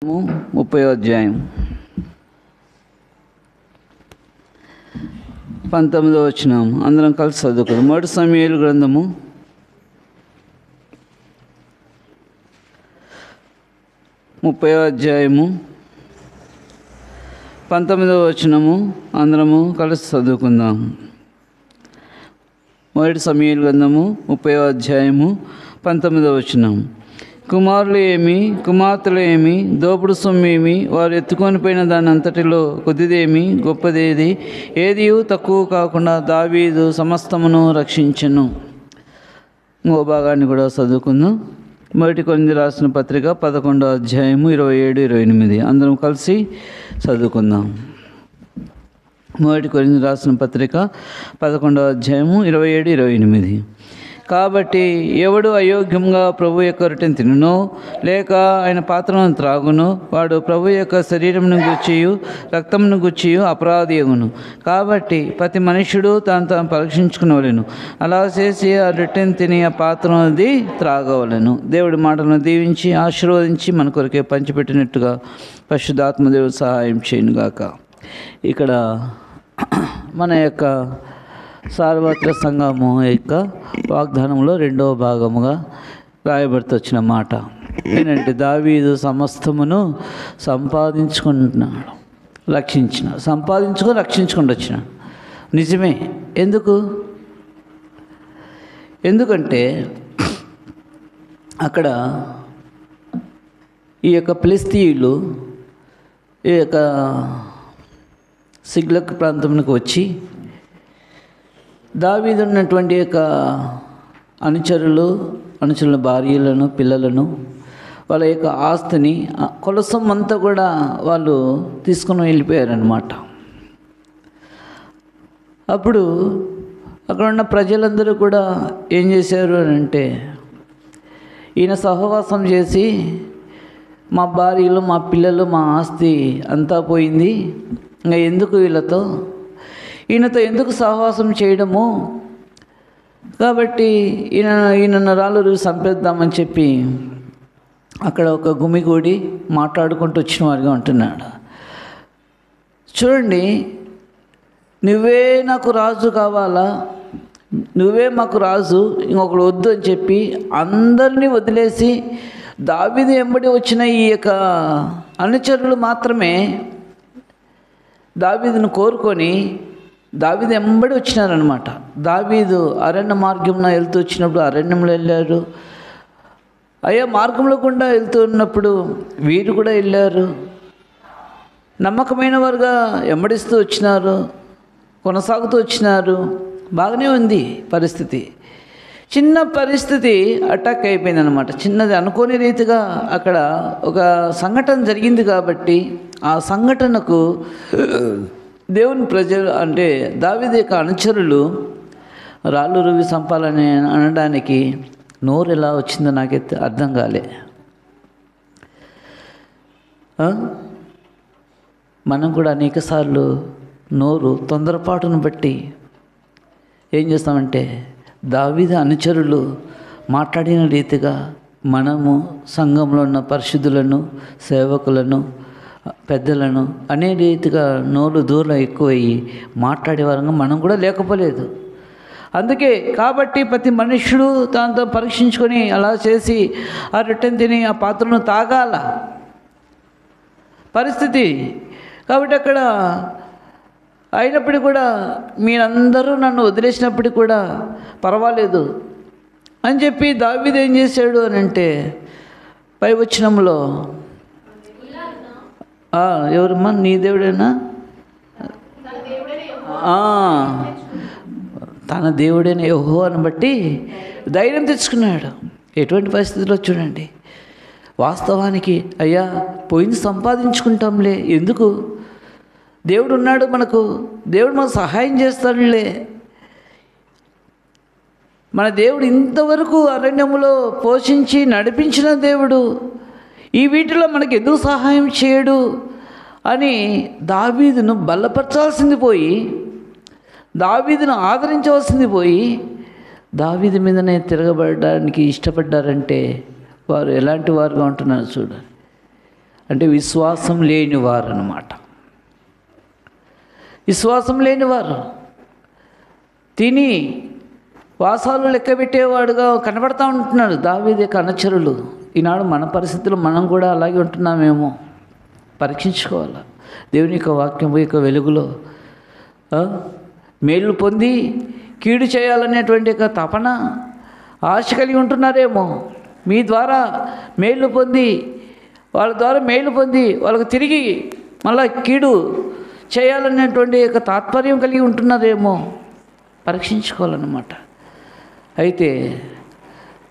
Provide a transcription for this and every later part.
30వ అధ్యాయం 19వ వచనం అందరం కలిసి చదువుకుందాం. 1 సమూయేలు గ్రంథము 30వ అధ్యాయము 19వ వచనము అందరము కలిసి చదువుకుందాం. 1 సమూయేలు గ్రంథము 30వ అధ్యాయము 19వ వచనం. కుమారులు ఏమి, కుమార్తెలు ఏమి, దోపుడు సొమ్ము ఏమి, వారు ఎత్తుకొని పోయిన దాని అంతటిలో కొద్దిదేమి, గొప్పదేది, ఏదియూ తక్కువ కాకుండా దావీదు సమస్తమును రక్షించెను. ఇంకో భాగాన్ని కూడా చదువుకుందాం. 1 కొరింథీయులకు రాసిన పత్రిక 11వ అధ్యాయము 27-28 అందరం కలిసి చదువుకుందాం. 1 కొరింథీయులకు రాసిన పత్రిక 11వ అధ్యాయము 27-28. కాబట్టి ఎవడు అయోగ్యంగా ప్రభు యొక్క రొట్టెను తినునో లేక ఆయన పాత్రను త్రాగునో వాడు ప్రభు యొక్క శరీరమును గుచ్చియు రక్తమును గుచ్చియు అపరాధి అగును. కాబట్టి ప్రతి మనుష్యుడు తాను పరీక్షించుకునవలెను. అలా చేసి ఆ రొట్టెను తిని ఆ పాత్రది త్రాగవలెను. దేవుడి మాటలను దీవించి ఆశీర్వదించి మన కొరకే పంచిపెట్టినట్టుగా పరిశుద్ధాత్మదేవుడు సహాయం చేయనుగాక. ఇక్కడ మన యొక్క సార్వత్రిక సంఘము యొక్క వాగ్దానంలో 2వ భాగముగా రాయబడుతూ వచ్చిన మాట ఏంటంటే, దావీదు సమస్తమును సంపాదించుకుంటున్నాడు, రక్షించుకొని వచ్చినాడు. నిజమే. ఎందుకంటే అక్కడ ఈ యొక్క ఫిలిష్తీయులు ఈ యొక్క సిగ్లక్ ప్రాంతంలోకి వచ్చి దావీదు ఉన్నటువంటి యొక్క అనుచరుల భార్యలను, పిల్లలను, వాళ్ళ యొక్క ఆస్తిని కొలసం అంతా కూడా వాళ్ళు తీసుకుని వెళ్ళిపోయారనమాట. అప్పుడు అక్కడ ఉన్న ప్రజలందరూ కూడా ఏం చేశారు అని అంటే, ఈయన సహవాసం చేసి మా భార్యలు, మా పిల్లలు, మా ఆస్తి అంతా పోయింది, ఇంకా ఎందుకు ఈయనతో ఎందుకు సహవాసం చేయడము, కాబట్టి ఈయన రాళ్ళు చంపేద్దామని చెప్పి అక్కడ ఒక గుమిగూడి మాట్లాడుకుంటూ వచ్చిన వారిగా ఉంటున్నాడు. చూడండి, నువ్వే నాకు రాజు కావాలా, నువ్వే మాకు రాజు, ఇంకొకడు వద్దు అని చెప్పి అందరినీ వదిలేసి దావీదు వెంబడి వచ్చిన ఈ యొక్క అనుచరులు మాత్రమే దావీదును కోరుకొని దావీదు వెంబడి వచ్చినారనమాట. దావీదు అరణ్య మార్గంలో వెళ్తూ వచ్చినప్పుడు అరణ్యంలో వెళ్ళారు. అయ్యా మార్గంలో గుండా వెళ్తూ ఉన్నప్పుడు వీరు కూడా వెళ్ళారు. నమ్మకమైన వారుగా వెంబడిస్తూ వచ్చినారు, కొనసాగుతూ వచ్చినారు. బాగానే ఉంది పరిస్థితి. చిన్న పరిస్థితి అటాక్ అయిపోయిందనమాట. చిన్నది అనుకోని రీతిగా అక్కడ ఒక సంఘటన జరిగింది. కాబట్టి ఆ సంఘటనకు దేవుని ప్రజలు అంటే దావీదు యొక్క అనుచరులు రాళ్ళు రువి చంపాలని అనడానికి నోరు ఎలా వచ్చిందో నాకైతే అర్థం కాలే. మనం కూడా అనేకసార్లు నోరు తొందరపాటును బట్టి ఏం చేస్తామంటే, దావీదు అనుచరులు మాట్లాడిన రీతిగా మనము సంఘంలో ఉన్న పరిశుద్ధులను, సేవకులను, పెద్దలను అనే రీతిగా నోరు దూరం ఎక్కువయ్యి మాట్లాడేవారంగా మనం కూడా లేకపోలేదు. అందుకే కాబట్టి ప్రతి మనుష్యుడు తాను పరీక్షించుకొని అలా చేసి ఆ రొట్టెను తిని ఆ పాత్రను తాగాల పరిస్థితి. కాబట్టి అక్కడ అయినప్పటికీ కూడా మీరందరూ నన్ను వదిలేసినప్పటికీ కూడా పర్వాలేదు అని చెప్పి దావీదు ఏం చేశాడు అని అంటే, పై వచనంలో ఎవరమ్మా నీ దేవుడేనా, తన దేవుడైన యెహోవాను బట్టి ధైర్యం తెచ్చుకున్నాడు. ఎటువంటి పరిస్థితిలో చూడండి, వాస్తవానికి అయ్యా పోయింది సంపాదించుకుంటాంలే, ఎందుకు, దేవుడు ఉన్నాడు మనకు, దేవుడు మనకు సహాయం చేస్తాడులే, మన దేవుడు ఇంతవరకు అరణ్యములో పోషించి నడిపించిన దేవుడు ఈ వీటిలో మనకి ఎందుకు సహాయం చేయడు అని దావీదును బలపరచాల్సింది పోయి, దావీదును ఆదరించవలసింది పోయి దావీదు మీదనే తిరగబడడానికి ఇష్టపడ్డారంటే వారు ఎలాంటి వారుగా ఉంటున్నారు చూడండి. అంటే విశ్వాసం లేనివారు అన్నమాట. విశ్వాసం లేనివారు, తిని వాసాలు లెక్క పెట్టేవాడుగా కనబడతా ఉంటున్నాడు దావీదు యొక్క అనుచరులు. ఈనాడు మన పరిస్థితుల్లో మనం కూడా అలాగే ఉంటున్నామేమో పరీక్షించుకోవాలి. దేవుని యొక్క వాక్యం యొక్క వెలుగులో మేలు పొంది కీడు చేయాలనేటువంటి యొక్క తపన, ఆశ కలిగి ఉంటున్నారేమో. మీ ద్వారా మేలు పొంది, వాళ్ళ ద్వారా మేలు పొంది వాళ్ళకు తిరిగి మళ్ళా కీడు చేయాలనేటువంటి యొక్క తాత్పర్యం కలిగి ఉంటున్నారేమో పరీక్షించుకోవాలన్నమాట. అయితే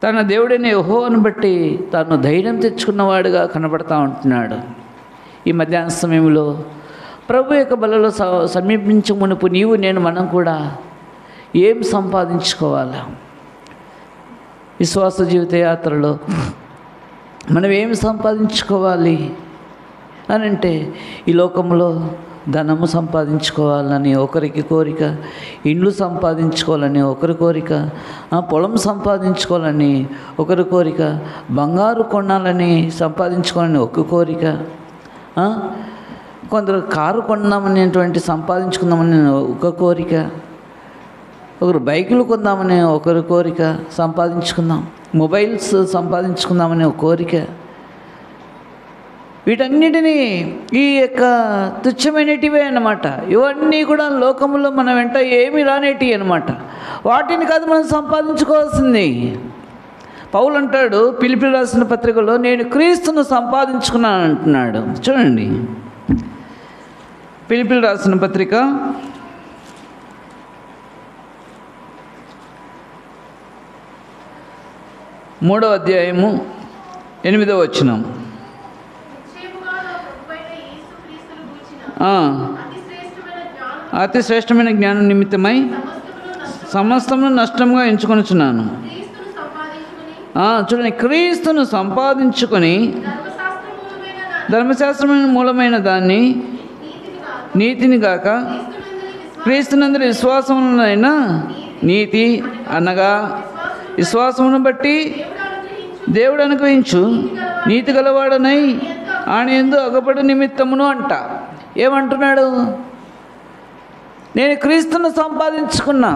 తన దేవుడైన యెహోవాను బట్టి తాను ధైర్యం తెచ్చుకున్నవాడుగా కనబడతా ఉంటున్నాడు. ఈ మధ్యాహ్న సమయంలో ప్రభు యొక్క బలలో సమీపించే మునుపు నీవు నేను మనం కూడా ఏం సంపాదించుకోవాలా? విశ్వాస జీవిత యాత్రలో మనం ఏం సంపాదించుకోవాలి అని అంటే, ఈ లోకంలో ధనము సంపాదించుకోవాలని ఒకరికి కోరిక, ఇండ్లు సంపాదించుకోవాలని ఒకరి కోరిక, పొలం సంపాదించుకోవాలని ఒకరి కోరిక, బంగారు కొనాలని సంపాదించుకోవాలని ఒక కోరిక, కొందరు కారు కొందామనేటువంటి సంపాదించుకుందామని ఒక కోరిక, ఒకరు బైకులు కొందామని ఒకరి కోరిక, సంపాదించుకుందాం, మొబైల్స్ సంపాదించుకుందామని ఒక కోరిక. వీటన్నిటినీ ఈ యొక్క తుచ్చమైనటివే అన్నమాట. ఇవన్నీ కూడా లోకంలో మన వెంట ఏమి రానేటివి అన్నమాట. వాటిని కాదు మనం సంపాదించుకోవాల్సింది. పౌలు అంటాడు ఫిలిప్పీయులకు రాసిన పత్రికలో, నేను క్రీస్తును సంపాదించుకున్నాను అంటున్నాడు. చూడండి, ఫిలిప్పీయులకు రాసిన పత్రిక 3వ అధ్యాయము 8వ వచనం. అతి శ్రేష్టమైన జ్ఞానం నిమిత్తమై సమస్తమును నష్టంగా ఎంచుకొనుచున్నాను. చూడండి, క్రీస్తును సంపాదించుకొని ధర్మశాస్త్రమైన మూలమైన దాన్ని నీతిని గాక క్రీస్తునందరి విశ్వాసమునైనా నీతి అనగా విశ్వాసమును బట్టి దేవుడు అనుగ్రహించు నీతి గలవాడనై ఆయన యందు అగపడు నిమిత్తమును అంట. ఏమంటున్నాడు? నేను క్రీస్తును సంపాదించుకున్నా.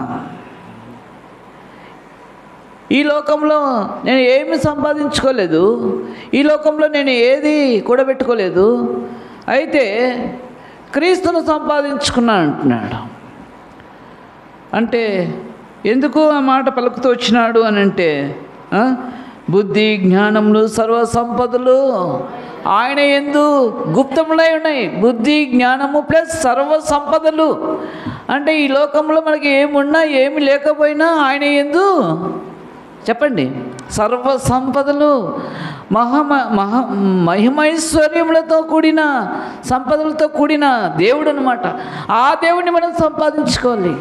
ఈ లోకంలో నేను ఏమి సంపాదించుకోలేదు, ఈ లోకంలో నేను ఏది కూడబెట్టుకోలేదు, అయితే క్రీస్తును సంపాదించుకున్నా అంటున్నాడు. అంటే ఎందుకు ఆ మాట పలుకుతూ వచ్చినాడు అని అంటే, బుద్ధి జ్ఞానములు సర్వ సంపదలు ఆయన యందు గుప్తములై ఉన్నాయి. బుద్ధి జ్ఞానము ప్లస్ సర్వ సంపదలు అంటే ఈ లోకంలో మనకి ఏమున్నా ఏమి లేకపోయినా ఆయన యందు చెప్పండి సర్వ సంపదలు, మహిమైశ్వర్యములతో కూడిన సంపదలతో కూడిన దేవుడు అన్నమాట. ఆ దేవుడిని మనం సంపాదించుకోవాలి.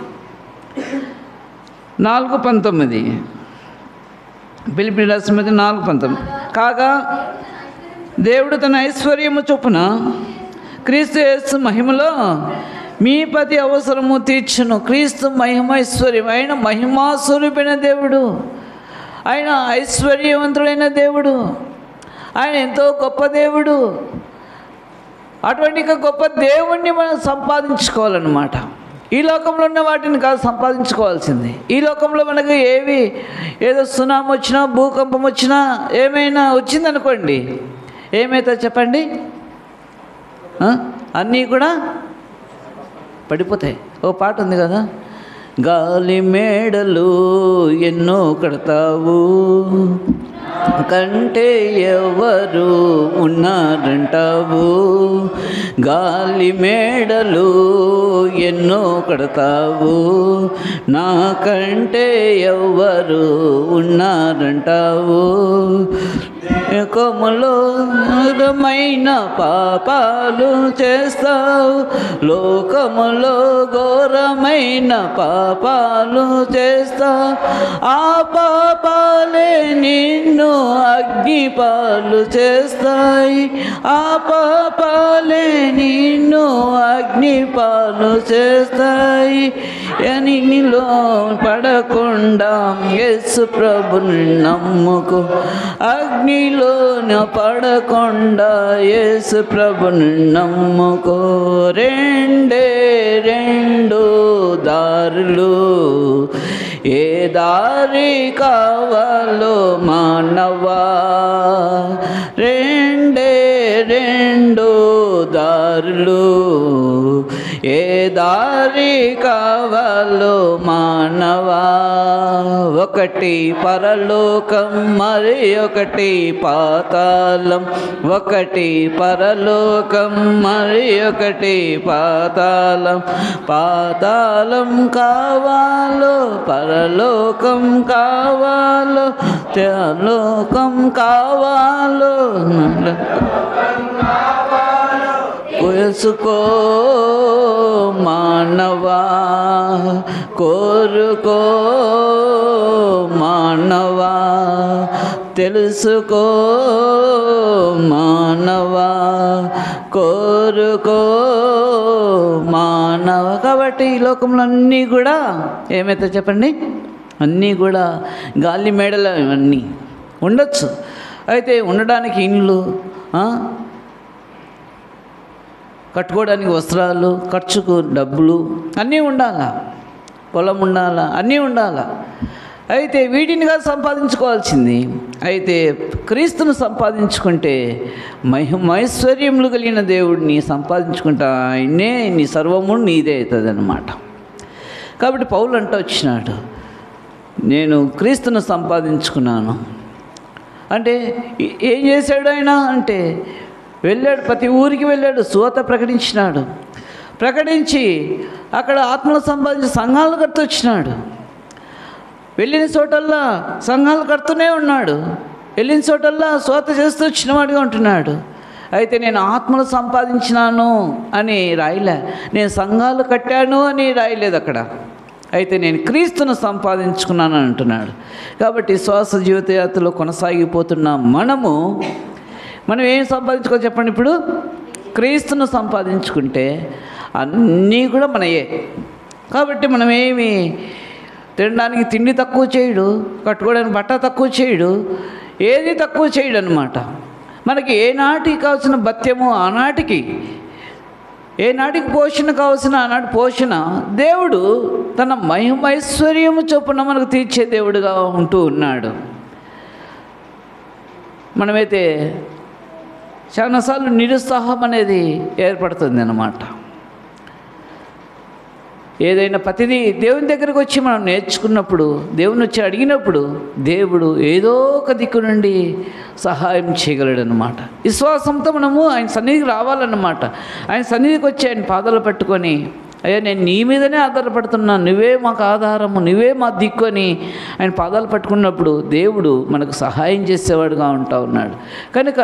4:19 ఫిలిప్పీయులకు రాసిన 4:19 కాగా దేవుడు తన ఐశ్వర్యము చొప్పున క్రీస్తు యేసు మహిమలో మీ ప్రతి అవసరము తీర్చును. క్రీస్తు మహిమైశ్వర్యం, ఆయన మహిమాస్వరూపైన దేవుడు, ఆయన ఐశ్వర్యవంతుడైన దేవుడు, ఆయన ఎంతో గొప్ప దేవుడు. అటువంటి గొప్ప దేవుణ్ణి మనం సంపాదించుకోవాలన్నమాట. ఈ లోకంలో ఉన్న వాటిని కాదు సంపాదించుకోవాల్సింది. ఈ లోకంలో మనకు ఏదో సునామీ వచ్చినా, భూకంపం వచ్చినా, ఏమైనా వచ్చిందనుకోండి, ఏమైతే చెప్పండి, అన్నీ కూడా పడిపోతాయి. ఓ పాట ఉంది కదా, గాలి మేడలు ఎన్నో కడతావు కంటే ఎవరు ఉన్నారంటావు, గాలి మేడలు ఎన్నో కడతావు నాకంటే ఎవరు ఉన్నారంటావు, లోకములో ఘోరమైన పాపాలు చేస్తావు, లోకములో ఘోరమైన పాపాలు చేస్తావు, ఆ పాపాలే నిన్ను అగ్నిపాలు చేస్తాయి, ఆ పాపాలే నిన్ను అగ్నిపాలు చేస్తాయి. ఎనిలో పడకుండా యేసు ప్రభుని నమ్ముకో. అగ్నిలో పడకుండా యేసు ప్రభుని నమ్ముకో. రెండే రెండు దారులు, ఏ దారి కావాలో మానవా. రెండే రెండు దారులు, ఏ దారి కావాలో మానవా. ఒకటి పరలోకం, మరి ఒకటి పాతాళం. ఒకటి పరలోకం, మరి ఒకటి పాతాళం. పాతాళం కావాలో పరలోకం కావాలో, లోకం కావాలో తెలుసుకో మానవా, కోరుకో మానవా, తెలుసుకో మానవా, కోరుకో మానవ. కాబట్టి ఈ లోకంలో అన్నీ కూడా ఏమైతే చెప్పండి, అన్నీ కూడా గాలి మేడలు ఇవన్నీ ఉండొచ్చు. అయితే ఉండడానికి ఇండ్లు, కట్టుకోవడానికి వస్త్రాలు, ఖర్చుకు డబ్బులు అన్నీ ఉండాలా, పొలం ఉండాలా, అన్నీ ఉండాలా. అయితే వీటిని కాదు సంపాదించుకోవాల్సింది. అయితే క్రీస్తును సంపాదించుకుంటే మహిమైశ్వర్యములు కలిగిన దేవుడిని సంపాదించుకుంటా ఆయనే నీ సర్వము నీదే అవుతుంది అన్నమాట. కాబట్టి పౌలు అంటూ వచ్చినాడు, నేను క్రీస్తును సంపాదించుకున్నాను అంటే ఏం చేశాడు ఆయన అంటే వెళ్ళాడు, ప్రతి ఊరికి వెళ్ళాడు, సువార్త ప్రకటించినాడు. ప్రకటించి అక్కడ ఆత్మలు సంపాదించి సంఘాలు కడుతూ వచ్చినాడు. వెళ్ళిన చోటల్లా సంఘాలు కడుతూనే ఉన్నాడు. వెళ్ళిన చోటల్లా సువార్త చేస్తూ వచ్చినవాడిగా ఉంటున్నాడు. అయితే నేను ఆత్మలు సంపాదించినాను అని రాయలే, నేను సంఘాలు కట్టాను అని రాయలేదు అక్కడ. అయితే నేను క్రీస్తును సంపాదించుకున్నాను అంటున్నాడు. కాబట్టి శ్వాస జీవితయాత్రలో కొనసాగిపోతున్న మనం ఏం సంపాదించుకోవాలి చెప్పండి. ఇప్పుడు క్రీస్తును సంపాదించుకుంటే అన్నీ కూడా మనయే. కాబట్టి మనం ఏమి తినడానికి తిండి తక్కువ చేయడు, కట్టుకోవడానికి బట్ట తక్కువ చేయడు, ఏది తక్కువ చేయడు అన్నమాట. మనకి ఏనాటికి కావాల్సిన భత్యము ఆనాటికి, ఏనాటికి పోషణ కావాల్సిన ఆనాటి పోషణ దేవుడు తన మహిమైశ్వర్యము చొప్పున మనకు తీర్చే దేవుడుగా ఉంటూ ఉన్నాడు. మనమైతే చాలాసార్లు నిరుత్సాహం అనేది ఏర్పడుతుంది అన్నమాట. ఏదైనా ప్రతిదీ దేవుని దగ్గరకు వచ్చి మనం నేర్చుకున్నప్పుడు, దేవుని వచ్చి అడిగినప్పుడు దేవుడు ఏదో ఒక దిక్కు నుండి సహాయం చేయగలడు అన్నమాట. విశ్వాసంతో మనము ఆయన సన్నిధికి రావాలన్నమాట. ఆయన సన్నిధికి వచ్చి ఆయన పాదాలు పట్టుకొని, అయ్యా నేను నీ మీదనే ఆధారపడుతున్నాను, నువ్వే మాకు ఆధారము, నువ్వే మా దిక్కు అని ఆయన పాదాలు పట్టుకున్నప్పుడు దేవుడు మనకు సహాయం చేసేవాడుగా ఉంటా ఉన్నాడు. కనుక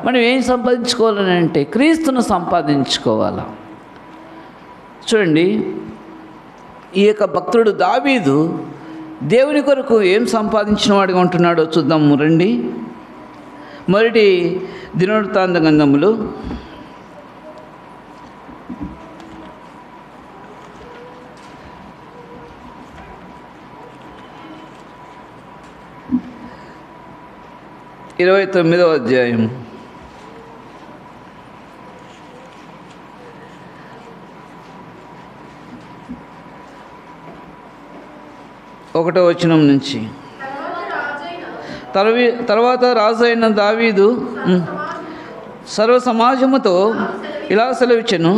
మనం ఏం సంపాదించుకోవాలని అంటే క్రీస్తును సంపాదించుకోవాలి. చూడండి, ఈ యొక్క భక్తుడు దావీదు దేవుని కొరకు ఏం సంపాదించిన వాడిగా ఉంటున్నాడో చూద్దాము రండి. మొదటి దినవృత్తాంత గ్రంథములు 29వ అధ్యాయం 1వ వచనం నుంచి. తర్వాత రాజు అయిన దావీదు సర్వ సమాజముతో ఇలా సెలవిచ్చెను,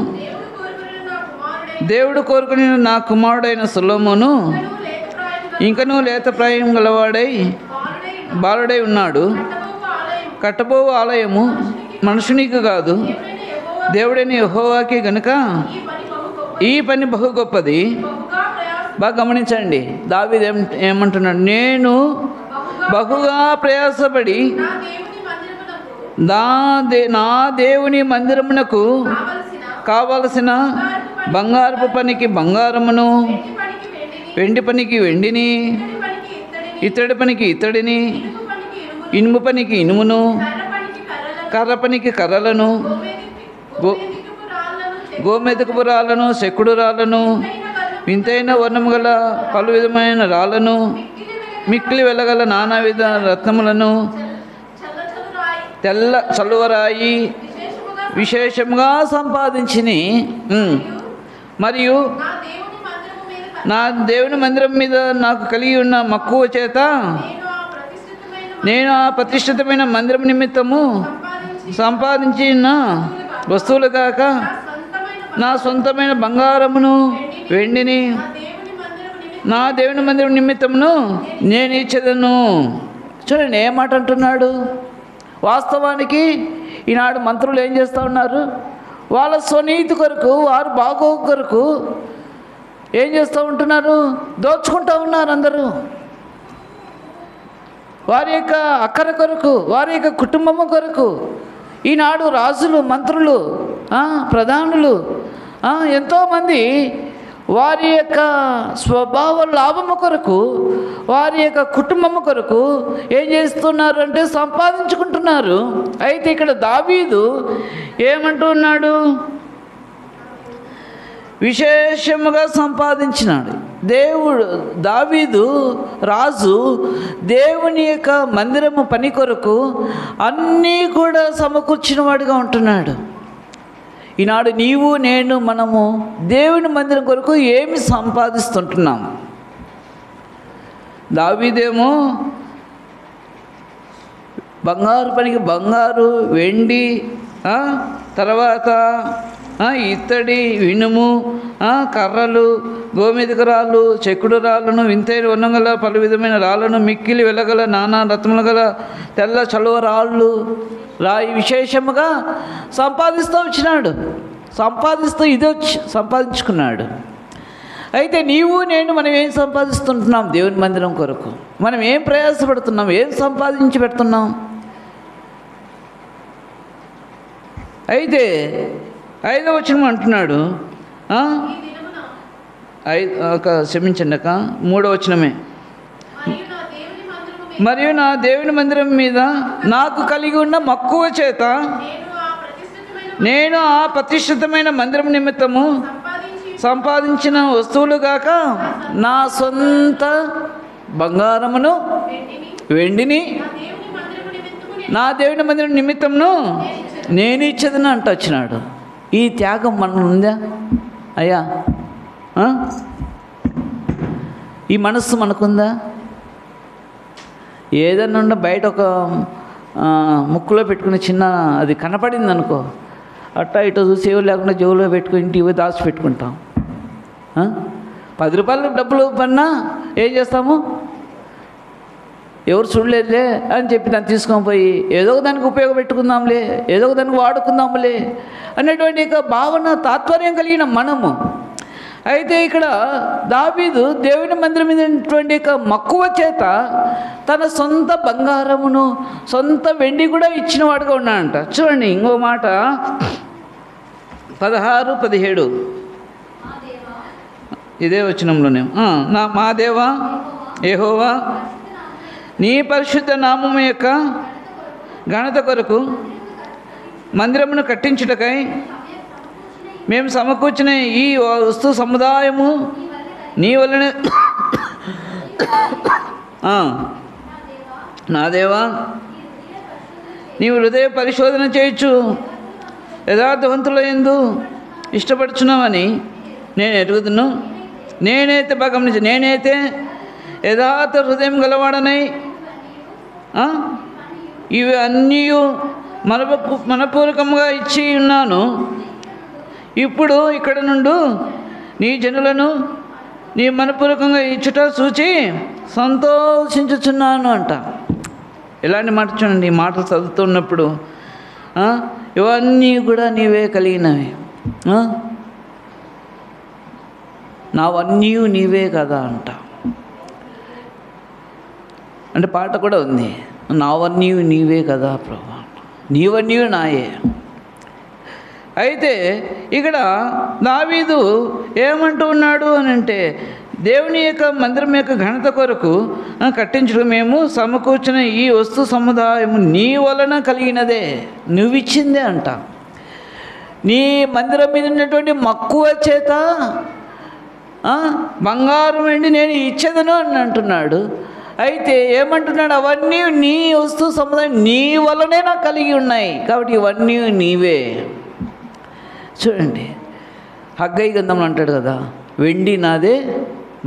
దేవుడు కోరుకుని నా కుమారుడైన సొలొమోను ఇంకనూ లేతప్రాయం గలవాడై బాలుడై ఉన్నాడు. కట్టబో ఆలయము మనుషునికి కాదు, దేవుడైన యెహోవాకి గనుక ఈ పని బహు గొప్పది. బాగా గమనించండి, దావీదు ఏమంటున్నాడు, నేను బహుగా ప్రయాసపడి నా దేవుని మందిరమునకు కావలసిన బంగారపు పనికి బంగారమును, వెండి పనికి వెండిని, ఇత్తడి పనికి ఇత్తడిని, ఇనుము పనికి ఇనుమును, కర్ర పనికి కర్రలను, గోమెదకపు రాళ్ళను, చెక్కుడు రాళ్ళను, వింతైన వర్ణము గల పలు విధమైన రాళ్ళను, మిక్కిలి వెలగల నానావిధ రత్నములను, తెల్ల చలువరాయి విశేషముగా సంపాదించిని. మరియు నా దేవుని మందిరం మీద నాకు కలిగి ఉన్న మక్కువ చేత నేను ఆ ప్రతిష్ఠితమైన మందిరం నిమిత్తము సంపాదించిన వస్తువులు కాక నా సొంతమైన బంగారమును వెండిని నా దేవుని మందిరం నిమిత్తమును నేను ఇచ్చేదను. చూడండి ఏ మాట అంటున్నాడు. వాస్తవానికి ఈనాడు మంత్రులు ఏం చేస్తూ ఉన్నారు? వాళ్ళ స్వనీతి కొరకు, వారు బాగో కొరకు ఏం చేస్తూ ఉంటున్నారు? దోచుకుంటూ ఉన్నారు. అందరూ వారి యొక్క అక్కర కొరకు, వారి యొక్క కుటుంబము కొరకు ఈనాడు రాజులు, మంత్రులు, ప్రధానులు ఎంతోమంది వారి యొక్క స్వభావ లాభము కొరకు, వారి యొక్క కుటుంబము కొరకు ఏం చేస్తున్నారు అంటే సంపాదించుకుంటున్నారు. అయితే ఇక్కడ దావీదు ఏమంటూ ఉన్నాడు? విశేషముగా సంపాదించినాడు. దావీదు రాజు దేవుని యొక్క మందిరము పని కొరకు అన్నీ కూడా సమకూర్చిన వాడిగా ఉంటున్నాడు. ఈనాడు నీవు నేను మనము దేవుని మందిరం కొరకు ఏమి సంపాదిస్తుంటున్నాం? దావీదేమో బంగారు పనికి బంగారు, వెండి, తర్వాత ఇత్తడి, ఇనుము, కర్రలు, గోమేధిక రాళ్ళు, చెక్కుడు రాళ్ళను, వింతైన వర్ణం గల పలు విధమైన రాళ్ళను, మిక్కిలి వెలగల నానా రత్నములు గల తెల్ల చలువ రాళ్ళు, రాయి విశేషముగా సంపాదిస్తూ వచ్చినాడు. సంపాదిస్తూ సంపాదించుకున్నాడు. అయితే నీవు నేను మనం ఏం సంపాదిస్తుంటున్నాం? దేవుని మందిరం కొరకు మనం ఏం ప్రయాసపడుతున్నాం? ఏం సంపాదించి పెడుతున్నాం? అయితే 5వ వచనం అంటున్నాడు, క్షమించండి 3వ వచనమే, మరియు నా దేవుని మందిరం మీద నాకు కలిగి ఉన్న మక్కువ చేత నేను ఆ ప్రతిష్ఠితమైన మందిరం నిమిత్తము సంపాదించిన వస్తువులు కాక నా సొంత బంగారమును వెండిని నా దేవుని మందిరం నిమిత్తమును నేను ఇచ్చేదని అంట వచ్చినాడు. ఈ త్యాగం మనం ఉందా అయ్యా? ఈ మనస్సు మనకుందా? ఏదన్నా బయట ఒక ముక్కులో పెట్టుకుని చిన్న అది కనపడింది అనుకో, అట్టా ఇటో చూసి ఎవరు లేకుండా జోబులో పెట్టుకుని ఇంటికి దాచి పెట్టుకుంటాం. 10 రూపాయలు డబ్బులు పన్నా ఏం చేస్తాము? ఎవరు చూడలేదులే అని చెప్పి దాన్ని తీసుకొని పోయి ఏదో దానికి ఉపయోగపెట్టుకుందాంలే, ఏదో దానికి వాడుకుందాంలే అనేటువంటి భావన, తాత్పర్యం కలిగిన మనము. అయితే ఇక్కడ దావీదు దేవుని మందిరం మీద ఉన్నటువంటి మక్కువ చేత తన సొంత బంగారమును, సొంత వెండి కూడా ఇచ్చిన వాడుగా ఉన్నాడంట. చూడండి ఇంకో మాట 16, 17 ఇదే వచనంలోనే, మా దేవా యెహోవా నీ పరిశుద్ధ నామము యొక్క ఘనత కొరకు మందిరమును కట్టించుటకై మేము సమకూర్చిన ఈ వస్తు సముదాయము నీ వల్లనే నా దేవా నీవు హృదయ పరిశోధన చేయొచ్చు యథార్థవంతుల యందు ఇష్టపడుచున్నావని నేను ఎరుగుదును. నేనైతే గమనించి నేనైతే యథార్థ హృదయం గలవాడనై ఇవి అన్నీ మనపూర్వకంగా ఇచ్చి ఉన్నాను. ఇప్పుడు ఇక్కడ నుండి నీ జనులను నీ మనపూర్వకంగా ఇచ్చుట చూచి సంతోషించుచున్నాను అంట. ఇలాంటి మాట చూడండి. ఈ మాటలు చదువుతున్నప్పుడు ఇవన్నీ కూడా నీవే కలిగినవి, నావన్నీ నీవే కదా అంట. అంటే పాట కూడా ఉంది, నావన్నీ నీవే కదా ప్రభా, నీవన్నీ నాయే. అయితే ఇక్కడ దావీదు ఏమంటూ ఉన్నాడు అని అంటే, దేవుని యొక్క మందిరం యొక్క ఘనత కొరకు కట్టించడం మేము సమకూర్చిన ఈ వస్తు సముదాయము నీ వలన కలిగినదే, నువ్విచ్చిందే అంట. నీ మందిరం మీద ఉన్నటువంటి మక్కువ చేత బంగారం వెండి నేను ఇచ్చేదను అని అంటున్నాడు. అయితే ఏమంటున్నాడు? అవన్నీ నీ వస్తు సముదాయం నీ వల్లనే నాకు కలిగి ఉన్నాయి, కాబట్టి ఇవన్నీ నీవే. చూడండి, హగ్గయి గ్రంథంలో అంటాడు కదా, వెండి నాదే,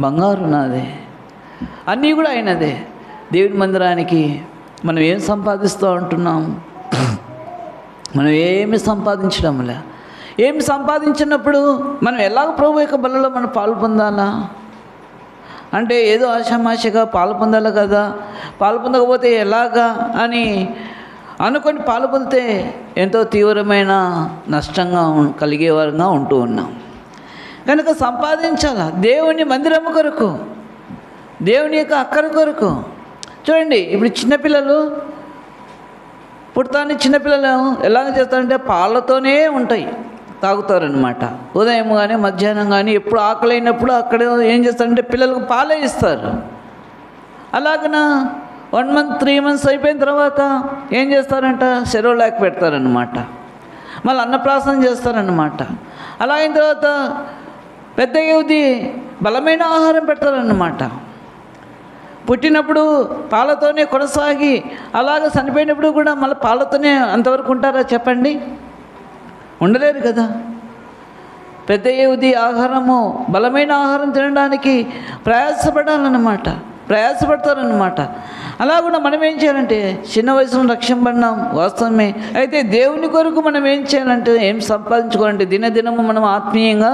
బంగారు నాదే, అన్నీ కూడా అయినదే. దేవుని మందిరానికి మనం ఏం సంపాదిస్తూ ఉంటున్నాం? మనం ఏమి సంపాదించడంలే. ఏమి సంపాదించినప్పుడు మనం ఎలాగ ప్రభు యొక్క బలలో మనం పాలు పొందాలా అంటే ఏదో ఆశామాషగా పాలు పొందాలి కదా, పాలు పొందకపోతే ఎలాగా అని అనుకొని పాలు పొందితే ఎంతో తీవ్రమైన నష్టంగా కలిగేవారుగా ఉంటూ ఉన్నాం. కనుక సంపాదించాలా దేవుని మందిరము కొరకు, దేవుని యొక్క అక్కర కొరకు. చూడండి, ఇప్పుడు చిన్నపిల్లలు పుడతాని చిన్నపిల్లలు ఎలాగ చేస్తారంటే పాలతోనే ఉంటాయి, తాగుతారనమాట. ఉదయం కానీ మధ్యాహ్నం కానీ ఎప్పుడు ఆకలి అయినప్పుడు అక్కడ ఏం చేస్తారంటే పిల్లలకు పాలే ఇస్తారు. అలాగన 1 month 3 months అయిపోయిన తర్వాత ఏం చేస్తారంట, సెరోలాక్ పెడతారనమాట, మళ్ళీ అన్నప్రాసన చేస్తారనమాట. అలా అయిన తర్వాత పెద్ద యువతి బలమైన ఆహారం పెడతారన్నమాట. పుట్టినప్పుడు పాలతోనే కొనసాగి అలాగ చనిపోయినప్పుడు కూడా మళ్ళీ పాలతోనే అంతవరకు ఉంటారా చెప్పండి? ఉండలేరు కదా. పెద్ద యువతి ఆహారము బలమైన ఆహారం తినడానికి ప్రయాసపడతారన్నమాట. అలా కూడా మనం ఏం చేయాలంటే, చిన్న వయసులో రక్షింపబడినాం వాస్తవమే, అయితే దేవుని కొరకు మనం ఏం చేయాలంటే, ఏం సంపాదించుకోవాలంటే దినదినము మనం ఆత్మీయంగా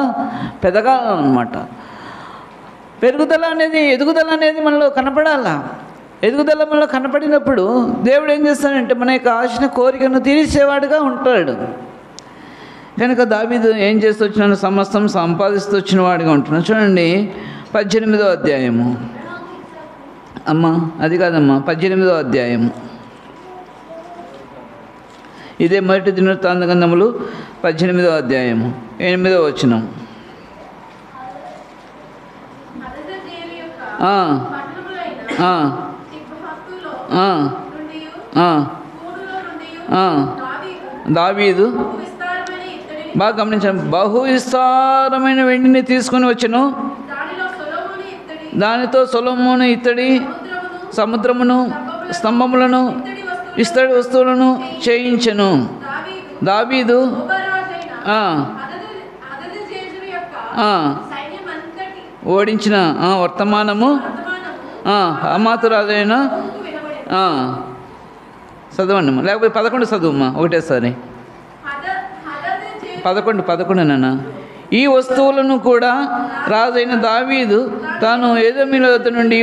పెరగాలన్నమాట. ఎదుగుదల అనేది మనలో కనపడాలా. ఎదుగుదల మనలో కనపడినప్పుడు దేవుడు ఏం చేస్తాడంటే మన యొక్క ఆశన కోరికను తీర్చేవాడుగా ఉంటాడు. కనుక దావీదు ఏం చేస్తూ వచ్చినాడు, సమస్తం సంపాదిస్తూ వచ్చిన వాడిగా ఉంటున్నాడు. చూడండి 18వ అధ్యాయము, అమ్మా అది కాదమ్మా 18వ అధ్యాయము, ఇదే మొదటి దినవృత్తాంత గ్రంథములు 18వ అధ్యాయము 8వ వచనం. దావీదు బాగా గమనించాను, బహు విస్తారమైన వెండిని తీసుకొని వచ్చెను, దానితో సొలొమోను ఇత్తడి సముద్రమును స్తంభములను ఇత్తడి వస్తువులను చేయించెను. దావీదు ఓడించిన వర్తమానము హమాతు రాజైన చదవండి, లేకపోతే 11 చదువుమ్మా ఒకటేసారి. 11 నాన్న. ఈ వస్తువులను కూడా రాజైన దావీదు తాను ఏదోమీల యొద్ద నుండి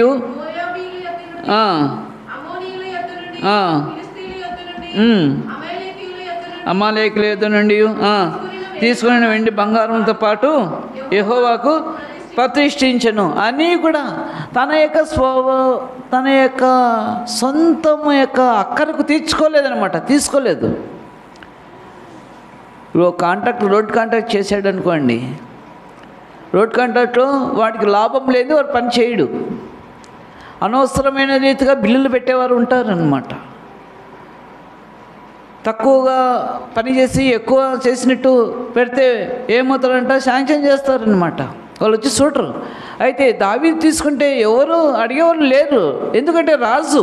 అమాలేకుల యొద్ద నుండి తీసుకుని వెండి బంగారంతో పాటు యెహోవాకు ప్రతిష్ఠించెను. అన్నీ కూడా తన యొక్క సొంతము యొక్క అక్కరకు తీసుకోలేదు. రోడ్ కాంట్రాక్ట్ చేసాడు అనుకోండి, రోడ్ కాంట్రాక్ట్లో వాడికి లాభం లేదు, వాడు పని చేయడు. అనవసరమైన రీతిగా బిల్లులు పెట్టేవారు ఉంటారనమాట. తక్కువగా పనిచేసి ఎక్కువ చేసినట్టు పెడితే ఏమవుతారంట, శాంక్షన్ చేస్తారనమాట. వాళ్ళు వచ్చి చూడరు. అయితే దావీదు తీసుకుంటే ఎవరు అడిగేవాళ్ళు లేరు, ఎందుకంటే రాజు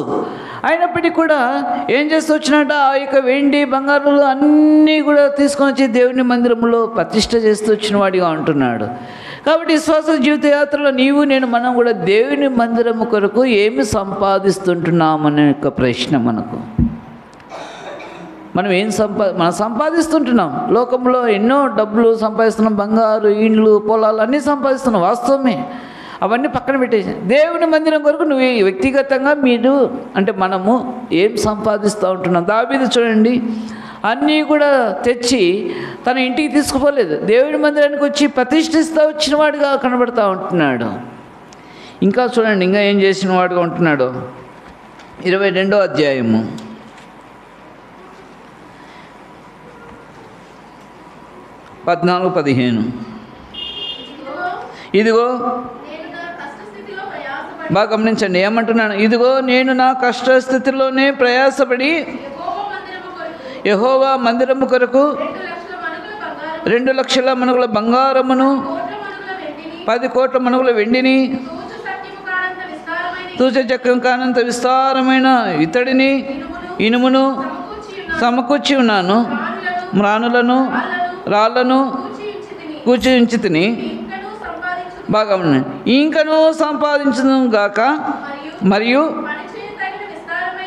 అయినప్పటికీ కూడా ఏం చేస్తూ వచ్చినట్ట, ఆ యొక్క వెండి బంగారులు అన్నీ కూడా తీసుకొని వచ్చి దేవుని మందిరంలో ప్రతిష్ఠ చేస్తూ వచ్చిన వాడిగా ఉంటున్నాడు. కాబట్టి విశ్వాస జీవిత యాత్రలో మనం కూడా దేవుని మందిరము కొరకు ఏమి సంపాదిస్తుంటున్నామనే యొక్క ప్రశ్న మనకు. మనం మనం సంపాదిస్తుంటున్నాం. లోకంలో ఎన్నో డబ్బులు సంపాదిస్తున్నాం, బంగారు ఇండ్లు పొలాలు అన్నీ సంపాదిస్తున్నాం, వాస్తవమే. అవన్నీ పక్కన పెట్టేసి దేవుని మందిరం కొరకు నువ్వు వ్యక్తిగతంగా మనము ఏం సంపాదిస్తూ ఉంటున్నాం. దావీదు చూడండి, అన్నీ కూడా తెచ్చి తన ఇంటికి తీసుకుపోలేదు, దేవుని మందిరానికి వచ్చి ప్రతిష్ఠిస్తూ వచ్చిన వాడిగా కనబడుతూ ఉంటున్నాడు. ఇంకా చూడండి, ఇంకా ఏం చేసిన వాడుగా ఉంటున్నాడు. 22వ అధ్యాయము 14-15. ఇదిగో బాగా గమనించండి, ఏమంటున్నాను, ఇదిగో నేను నా కష్టస్థితిలోనే ప్రయాసపడి యెహోవా మందిరము కొరకు 2 లక్షల మణుగుల బంగారమును 10 కోట్ల మణుగుల వెండిని, తూచ చక్రం కానంత విస్తారమైన ఇత్తడిని, ఇనుమును సమకూర్చి ఉన్నాను. మ్రానులను రాళ్లను కూర్చి ఉంచి తిని. బాగా ఉన్నాయి. ఇంకను సంపాదించును గాక, మరియు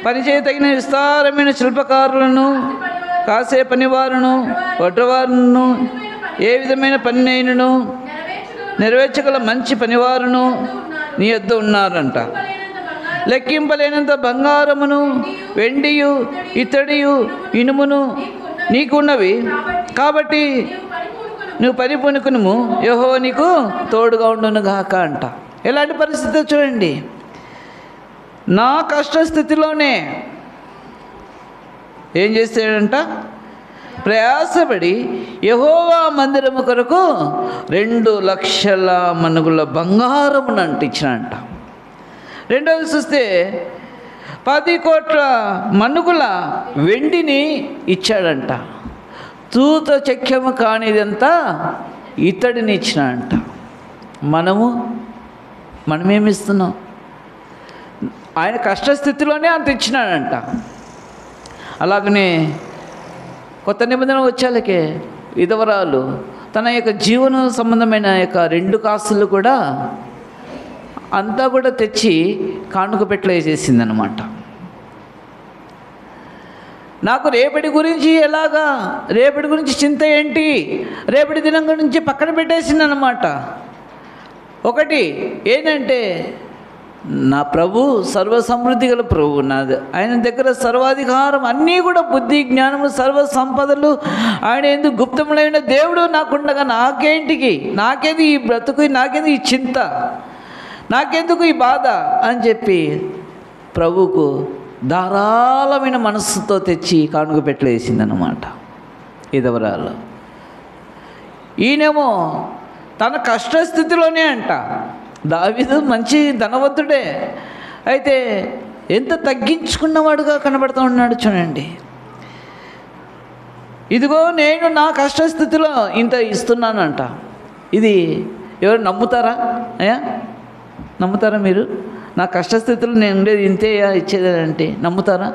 పనిచేయ తగిన విస్తారమైన శిల్పకారులను, కాసే పనివారును, వడ్రవారును, ఏ విధమైన పనినైనను నెరవేర్చగల మంచి పనివారును నీ యొద్ద ఉన్నారంట. లెక్కింపలేనంత బంగారమును, వెండియు, ఇత్తడియు, ఇనుమును నీకున్నవి. కాబట్టి నువ్వు పని పూనుకును, యెహోవా నీకు తోడుగా ఉండును గాక అంట. ఎలాంటి పరిస్థితి చూడండి. నా కష్టస్థితిలోనే ఏం చేస్తాడంట? ప్రయాసపడి యెహోవా మందిరము కొరకు 2 లక్షల మణుగుల బంగారమును అంటించినంట. రెండవది చూస్తే 10 కోట్ల మణుగుల వెండిని ఇచ్చాడంట. తూత చక్యము కానిదంతా ఇత్తడిని ఇచ్చినాడంట. మనమేమిస్తున్నాం? ఆయన కష్టస్థితిలోనే అంత ఇచ్చినాడంట. అలాగనే కొత్త నిబంధన వచ్చేలకే విధవరాలు తన యొక్క జీవన సంబంధమైన యొక్క 2 కాసులు కూడా అంతా కూడా తెచ్చి కానుక పెట్టలే చేసిందనమాట. నాకు రేపటి గురించి ఎలాగా, రేపటి గురించి చింత ఏంటి, రేపటి దినం గురించి పక్కన పెట్టేసిందనమాట. ఒకటి ఏంటంటే, నా ప్రభు సర్వసమృద్ధి గల ప్రభు, నాది ఆయన దగ్గర సర్వాధికారం, అన్నీ కూడా బుద్ధి జ్ఞానము సర్వ సంపదలు ఆయన ఎందుకు గుప్తములైన దేవుడు నాకుండగా నాకేది ఈ బ్రతుకు, నాకేది ఈ చింత, నాకెందుకు ఈ బాధ అని చెప్పి ప్రభువుకు ధారాళమైన మనస్సుతో తెచ్చి కానుక పెట్టలేసిందన్నమాట విధవరాలు. ఈయనేమో తన కష్టస్థితిలోనే అంట. దావీదు మంచి ధనవంతుడే, అయితే ఎంత తగ్గించుకున్నవాడుగా కనబడుతూ ఉన్నాడు చూడండి. ఇదిగో నేను నా కష్టస్థితిలో ఇంత ఇస్తున్నానంట. ఇది ఎవరు నమ్ముతారా? నమ్ముతారా మీరు? నా కష్టస్థితిలో నేను ఉండేది ఇంతే ఇచ్చేదంటే నమ్ముతారా?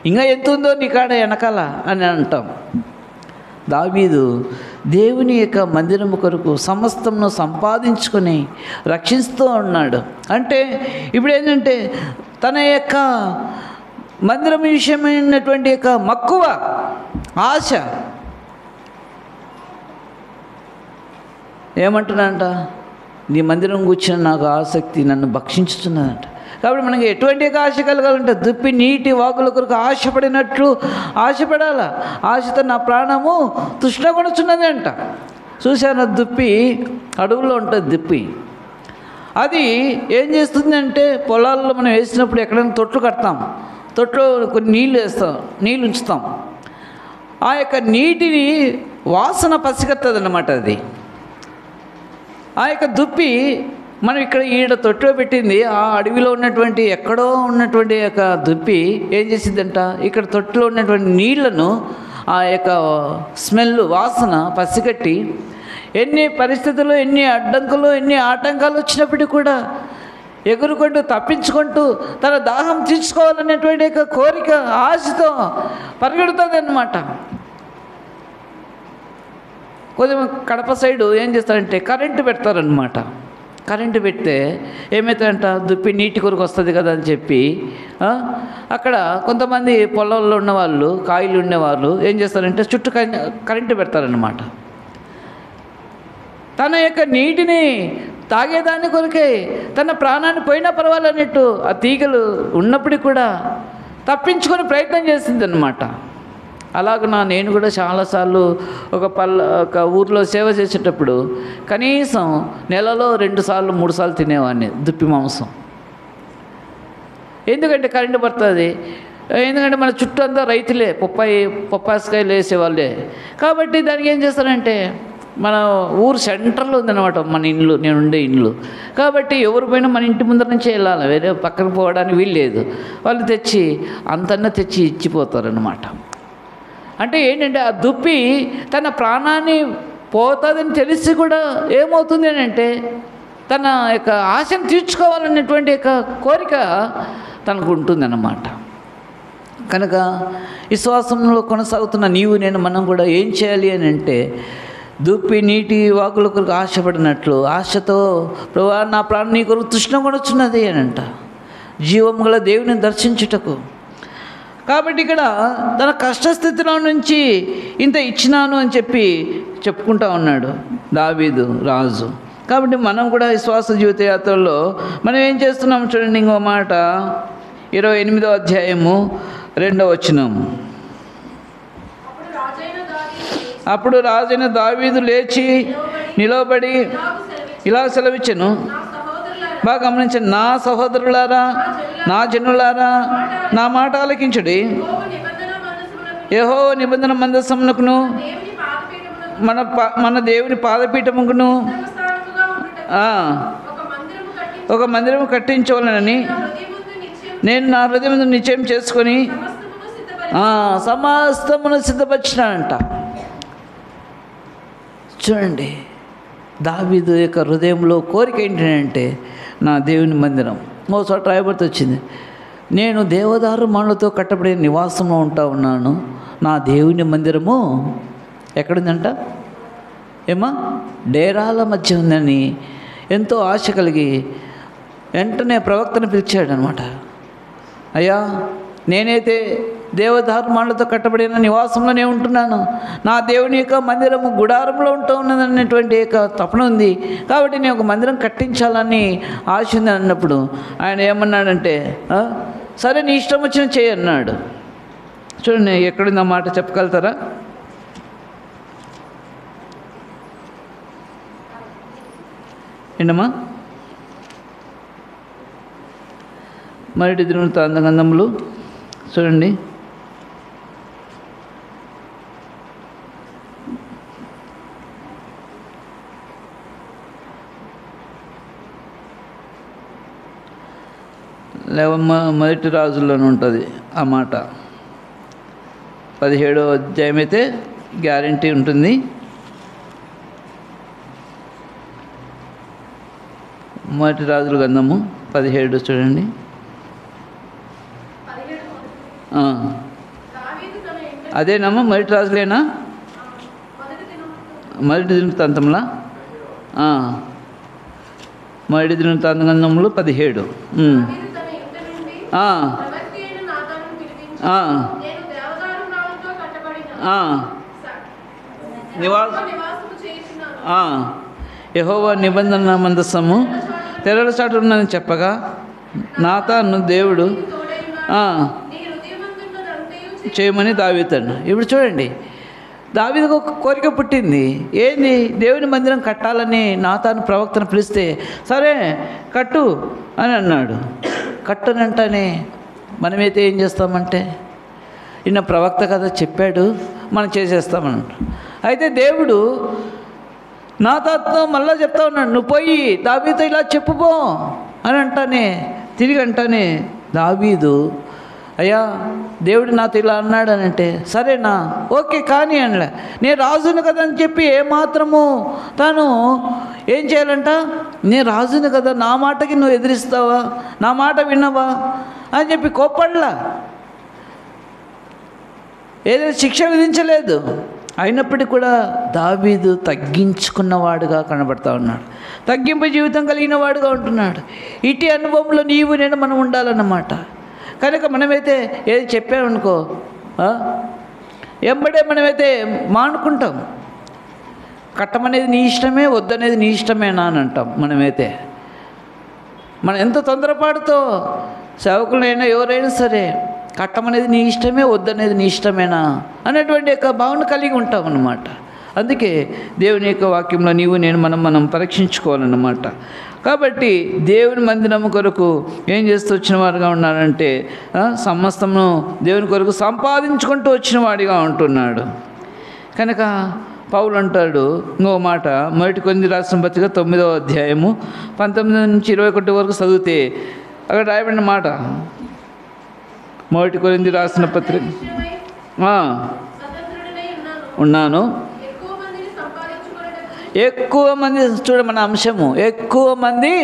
ఇంకా ఎంత ఉందో నీ కాడ వెనకాల అని అంటాం. దావీదు దేవుని యొక్క మందిరము కొరకు సమస్తమును సంపాదించుకొని రక్షిస్తూ ఉన్నాడు. అంటే ఇప్పుడు ఏంటంటే తన యొక్క మందిరం విషయమైనటువంటి యొక్క మక్కువ, ఆశ ఏమంటున్నాడంట? నీ మందిరం కూర్చున్న నాకు ఆసక్తి నన్ను భక్షించుతున్నదంట. కాబట్టి మనకి ఎటువంటి ఆశ కలగాలంటే దుప్పి నీటి వాగుల కొరకు ఆశపడినట్లు ఆశపడాల. ఆశతో నా ప్రాణము తృష్ణగొనుచున్నది అంట. చూశాను, దుప్పి అడవుల్లో ఉంటుంది. దుప్పి అది ఏం చేస్తుందంటే పొలాల్లో మనం వేసినప్పుడు ఎక్కడైనా తొట్లు కడతాం, తొట్లో కొన్ని నీళ్ళు వేస్తాం, నీళ్ళు ఉంచుతాం. ఆ యొక్క నీటిని వాసన పసిగత్తది అన్నమాట. అది ఆ యొక్క దుప్పి మనం ఇక్కడ ఈడ తొట్లో పెట్టింది, ఆ అడవిలో ఉన్నటువంటి ఎక్కడో ఉన్నటువంటి యొక్క దుప్పి ఏం చేసిందంట, ఇక్కడ తొట్టులో ఉన్నటువంటి నీళ్లను ఆ యొక్క స్మెల్, వాసన పసిగట్టి ఎన్ని పరిస్థితుల్లో, ఎన్ని అడ్డంకులు, ఎన్ని ఆటంకాలు వచ్చినప్పటికీ కూడా ఎగురుకుంటూ తప్పించుకుంటూ తన దాహం తీర్చుకోవాలనేటువంటి యొక్క కోరిక, ఆశతో పరిగెడుతుంది అన్నమాట. కొద్దిగా కడప సైడు ఏం చేస్తారంటే కరెంటు పెడతారనమాట. కరెంటు పెడితే ఏమవుతుందంట, దుప్పి నీటి కొరకు వస్తుంది కదా అని చెప్పి అక్కడ కొంతమంది పొలాల్లో ఉన్నవాళ్ళు, కాయలు ఉండేవాళ్ళు ఏం చేస్తారంటే చుట్టూ కరెంటు పెడతారనమాట. తన యొక్క నీటిని తాగేదాని కొరకే తన ప్రాణాన్ని పోయినా పర్వాలన్నట్టు ఆ తీగలు ఉన్నప్పటికీ కూడా తప్పించుకొని ప్రయత్నం చేసిందనమాట. అలాగ నేను కూడా చాలాసార్లు ఒక ఊర్లో సేవ చేసేటప్పుడు కనీసం నెలలో 2 సార్లు 3 సార్లు తినేవాడిని దుప్పి మాంసం. ఎందుకంటే కరెంటు పడుతుంది, ఎందుకంటే మన చుట్టూ అంతా రైతులే, పప్పాసకాయలు వేసేవాళ్ళే. కాబట్టి దానికి ఏం చేస్తారంటే మన ఊరు సెంటర్లో ఉందన్నమాట మన ఇల్లు, నేను ఉండే ఇల్లు. కాబట్టి ఎవరు పోయినా మన ఇంటి ముందర నుంచే వెళ్ళాలి, వేరే పక్కన పోవడానికి వీలు లేదు. వాళ్ళు తెచ్చి అంతన్నా తెచ్చి ఇచ్చిపోతారనమాట. అంటే ఏంటంటే ఆ దుప్పి తన ప్రాణాన్ని పోతుందని తెలిసి కూడా ఏమవుతుంది అని అంటే తన యొక్క ఆశను తీర్చుకోవాలనేటువంటి యొక్క కోరిక తనకు ఉంటుందన్నమాట. కనుక విశ్వాసంలో కొనసాగుతున్న నీవు నేను మనం కూడా ఏం చేయాలి అని అంటే దుప్పి నీటి వాకుల కొరకు ఆశపడినట్లు ఆశతో ప్రభువా నా ప్రాణం నీ కొరకు తృష్ణ కొనుచున్నది అని అంట, జీవం గల దేవుని దర్శించుటకు. కాబట్టి ఇక్కడ తన కష్టస్థితిలో నుంచి ఇంత ఇచ్చినాను అని చెప్పుకుంటా ఉన్నాడు దావీదు రాజు. కాబట్టి మనం కూడా విశ్వాస జీవిత యాత్రలో మనం ఏం చేస్తున్నాం చూడండి. ఇంకో మాట 28వ అధ్యాయము 2వ వచనం. అప్పుడు రాజైన దావీదు లేచి నిలబడి ఇలా సెలవిచ్చెను. బాగా గమనించండి. నా సహోదరులారా, నా జనులారా, నా మాట ఆలకించుడి. యెహోవా నిబంధన మందసమునకును మన దేవుని పాదపీఠముకును ఒక మందిరము కట్టించవాలని నేను నా హృదయం నిశ్చయం చేసుకొని సమస్తమును సిద్ధపరిచినానంట. చూడండి, దావీదు యొక్క హృదయంలో కోరిక ఏంటంటే నా దేవుని మందిరం. ఓ చోట రాయబడితే వచ్చింది, నేను దేవదారు మానులతో కట్టబడే నివాసంలో ఉంటా ఉన్నాను, నా దేవుని మందిరము ఎక్కడుందంట? ఏమా డేరాల మధ్య ఉందని ఎంతో ఆశ కలిగి వెంటనే ప్రవక్తను పిలిచాడనమాట. అయ్యా, నేనైతే దేవధర్మాలతో కట్టబడిన నివాసంలోనే ఉంటున్నాను, నా దేవుని యొక్క మందిరము గుడారంలో ఉంటూ ఉన్నదనేటువంటి యొక్క తపన ఉంది, కాబట్టి నేను ఒక మందిరం కట్టించాలని ఆశ ఉంది అన్నప్పుడు ఆయన ఏమన్నాడంటే సరే నీ ఇష్టం వచ్చిన చేయి అన్నాడు. చూడండి, ఎక్కడుంది ఆ మాట చెప్పగలుగుతారా? ఏంటమ్మా? మొదటి దినవృత్తాంతగ్రంథములు చూడండి, మొదటి రాజుల్లోనే ఉంటుంది ఆ మాట. 17వ అధ్యాయం అయితే గ్యారంటీ ఉంటుంది. మొదటి రాజుల గ్రంథము 17 చూడండి. అదేనమ్మా, మొదటి రాజులేనా? మొదటి దినవృత్తాంతంలా మొదటి దినవృత్తాంతగ్రంథములు 17. యెహోవా నిబంధన మందసము తెరల చాటు ఉన్నదని చెప్పగా నాతాను దేవుడు చేయమని దావీదును. ఇప్పుడు చూడండి, దావీదుకు ఒక కోరిక పుట్టింది. ఏంది? దేవుని మందిరం కట్టాలని నాతాను ప్రవక్తను పిలిస్తే సరే కట్టు అని అన్నాడు. కట్టనంటనే మనమైతే ఏం చేస్తామంటే ఈయన ప్రవక్త కదా చెప్పాడు మనం చేసేస్తామన్నట్టు. అయితే దేవుడు నాతాతో మళ్ళీ చెప్తా ఉన్నాడు, నువ్వు పోయి దావీదుతో ఇలా చెప్పుపో అని తిరిగి అంటానే దావీదు అయ్యా దేవుడు నాతో ఇలా అన్నాడు అని అంటే సరేనా ఓకే కానీ అనలే. నేను రాజును కదా అని చెప్పి ఏమాత్రము తాను ఏం చేయాలంట, నేను రాజును కదా నా మాటకి నువ్వు ఎదిరిస్తావా, నా మాట విన్నవా అని చెప్పి కోప్పడలా. ఏదైనా శిక్ష విధించలేదు. అయినప్పటికీ కూడా దావీదు తగ్గించుకున్నవాడుగా కనబడతా ఉన్నాడు, తగ్గింపు జీవితం కలిగిన వాడుగా ఉంటున్నాడు. ఇటు అనుభవంలో నీవు నేను మనం ఉండాలన్నమాట. కనుక మనమైతే ఏది చెప్పామనుకో ఎంబడే మనమైతే మానుకుంటాం. కట్టమనేది నీ ఇష్టమే, వద్దనేది నీ ఇష్టమేనా అని అంటాం. మనమైతే మనం ఎంత తొందరపాటుతో సేవకులైనా ఎవరైనా సరే కట్టమనేది నీ ఇష్టమే, వద్దనేది నీ ఇష్టమేనా అనేటువంటి యొక్క భావన కలిగి ఉంటాం అన్నమాట. అందుకే దేవుని యొక్క వాక్యంలో నీవు నేను మనం పరీక్షించుకోవాలన్నమాట. కాబట్టి దేవుని మందిరము కొరకు ఏం చేస్తూ వచ్చిన వాడుగా ఉన్నాడంటే సమస్తమును దేవుని కొరకు సంపాదించుకుంటూ వచ్చిన వాడిగా ఉంటున్నాడు. కనుక పౌలు అంటాడు ఇంకో మాట, మొదటి కొరింథీ రాసిన పత్రిక 9వ అధ్యాయము 19 నుంచి 21 వరకు చదివితే అక్కడ రాయబడిన మాట. మొదటి కొరింథీ రాసిన పత్రిక ఉన్నాను ఎక్కువ మంది చూడ మన అంశము, ఎక్కువ మంది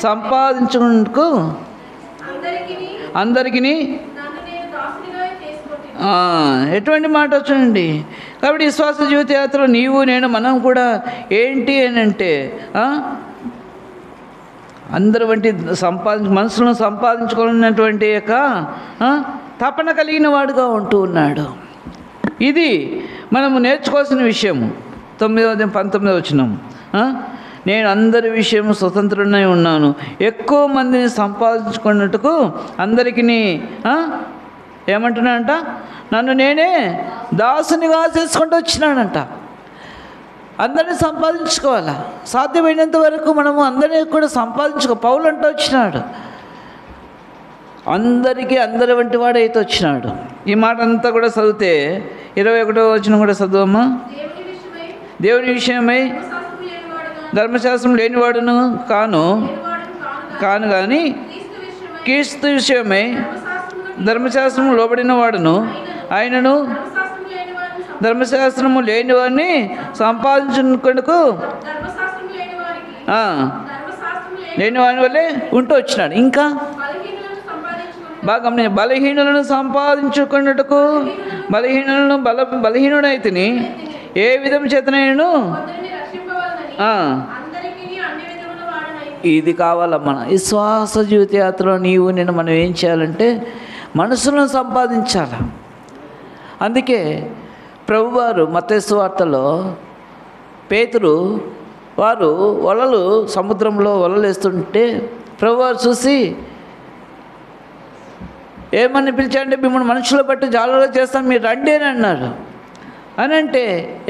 సంపాదించుకుంటూ అందరికీ ఎటువంటి మాట వచ్చండి. కాబట్టి విశ్వాస జీవిత యాత్రలో నీవు నేను మనం కూడా ఏంటి అని అంటే అందరి వంటి మనసులను సంపాదించుకోవాలన్నటువంటి యొక్క తపన కలిగిన వాడుగా ఉంటూ ఉన్నాడు. ఇది మనము నేర్చుకోవాల్సిన విషయము. 19 వచనం, నేను అందరి విషయం స్వతంత్రుడై ఉన్నాను, ఎక్కువ మందిని సంపాదించుకున్నట్టుకు అందరికీ ఏమంటున్నాడంట, నన్ను నేనే దాసునిగా చేసుకుంటూ వచ్చినాడంట. అందరినీ సంపాదించుకోవాలా, సాధ్యమైనంత వరకు మనము అందరినీ కూడా పౌలు అంటూ వచ్చినాడు, అందరికీ అందరి వంటి వాడైతే వచ్చినాడు. ఈ మాట అంతా కూడా చదివితే 21వ వచనం కూడా చదువమ్మా. దేవుని విషయమై ధర్మశాస్త్రం లేనివాడును కాను కానీ క్రీస్తు విషయమై ధర్మశాస్త్రము లోబడిన వాడును ఆయనను ధర్మశాస్త్రము లేని వాడిని సంపాదించుకున్నకు లేని వాడి వల్లే ఉంటూ వచ్చినాడు. ఇంకా బాగా బలహీనులను సంపాదించుకున్నట్టుకు బలహీనుడైతిని ఏ విధం చేతనైనను ఇది కావాలమ్మా. విశ్వాస జీవిత యాత్రలో నీవు నేను మనం ఏం చేయాలంటే మనసులను సంపాదించాలి. అందుకే ప్రభువారు మత్తయి సువార్తలో పేతురు వారు సముద్రంలో వలలు వేస్తుంటే ప్రభువారు చూసి ఏమని పిలిచారంటే, మిమ్మల్ని మనుషులు బట్టి జాలలో చేస్తాను, మీరు రండి అని అన్నారు. అని అంటే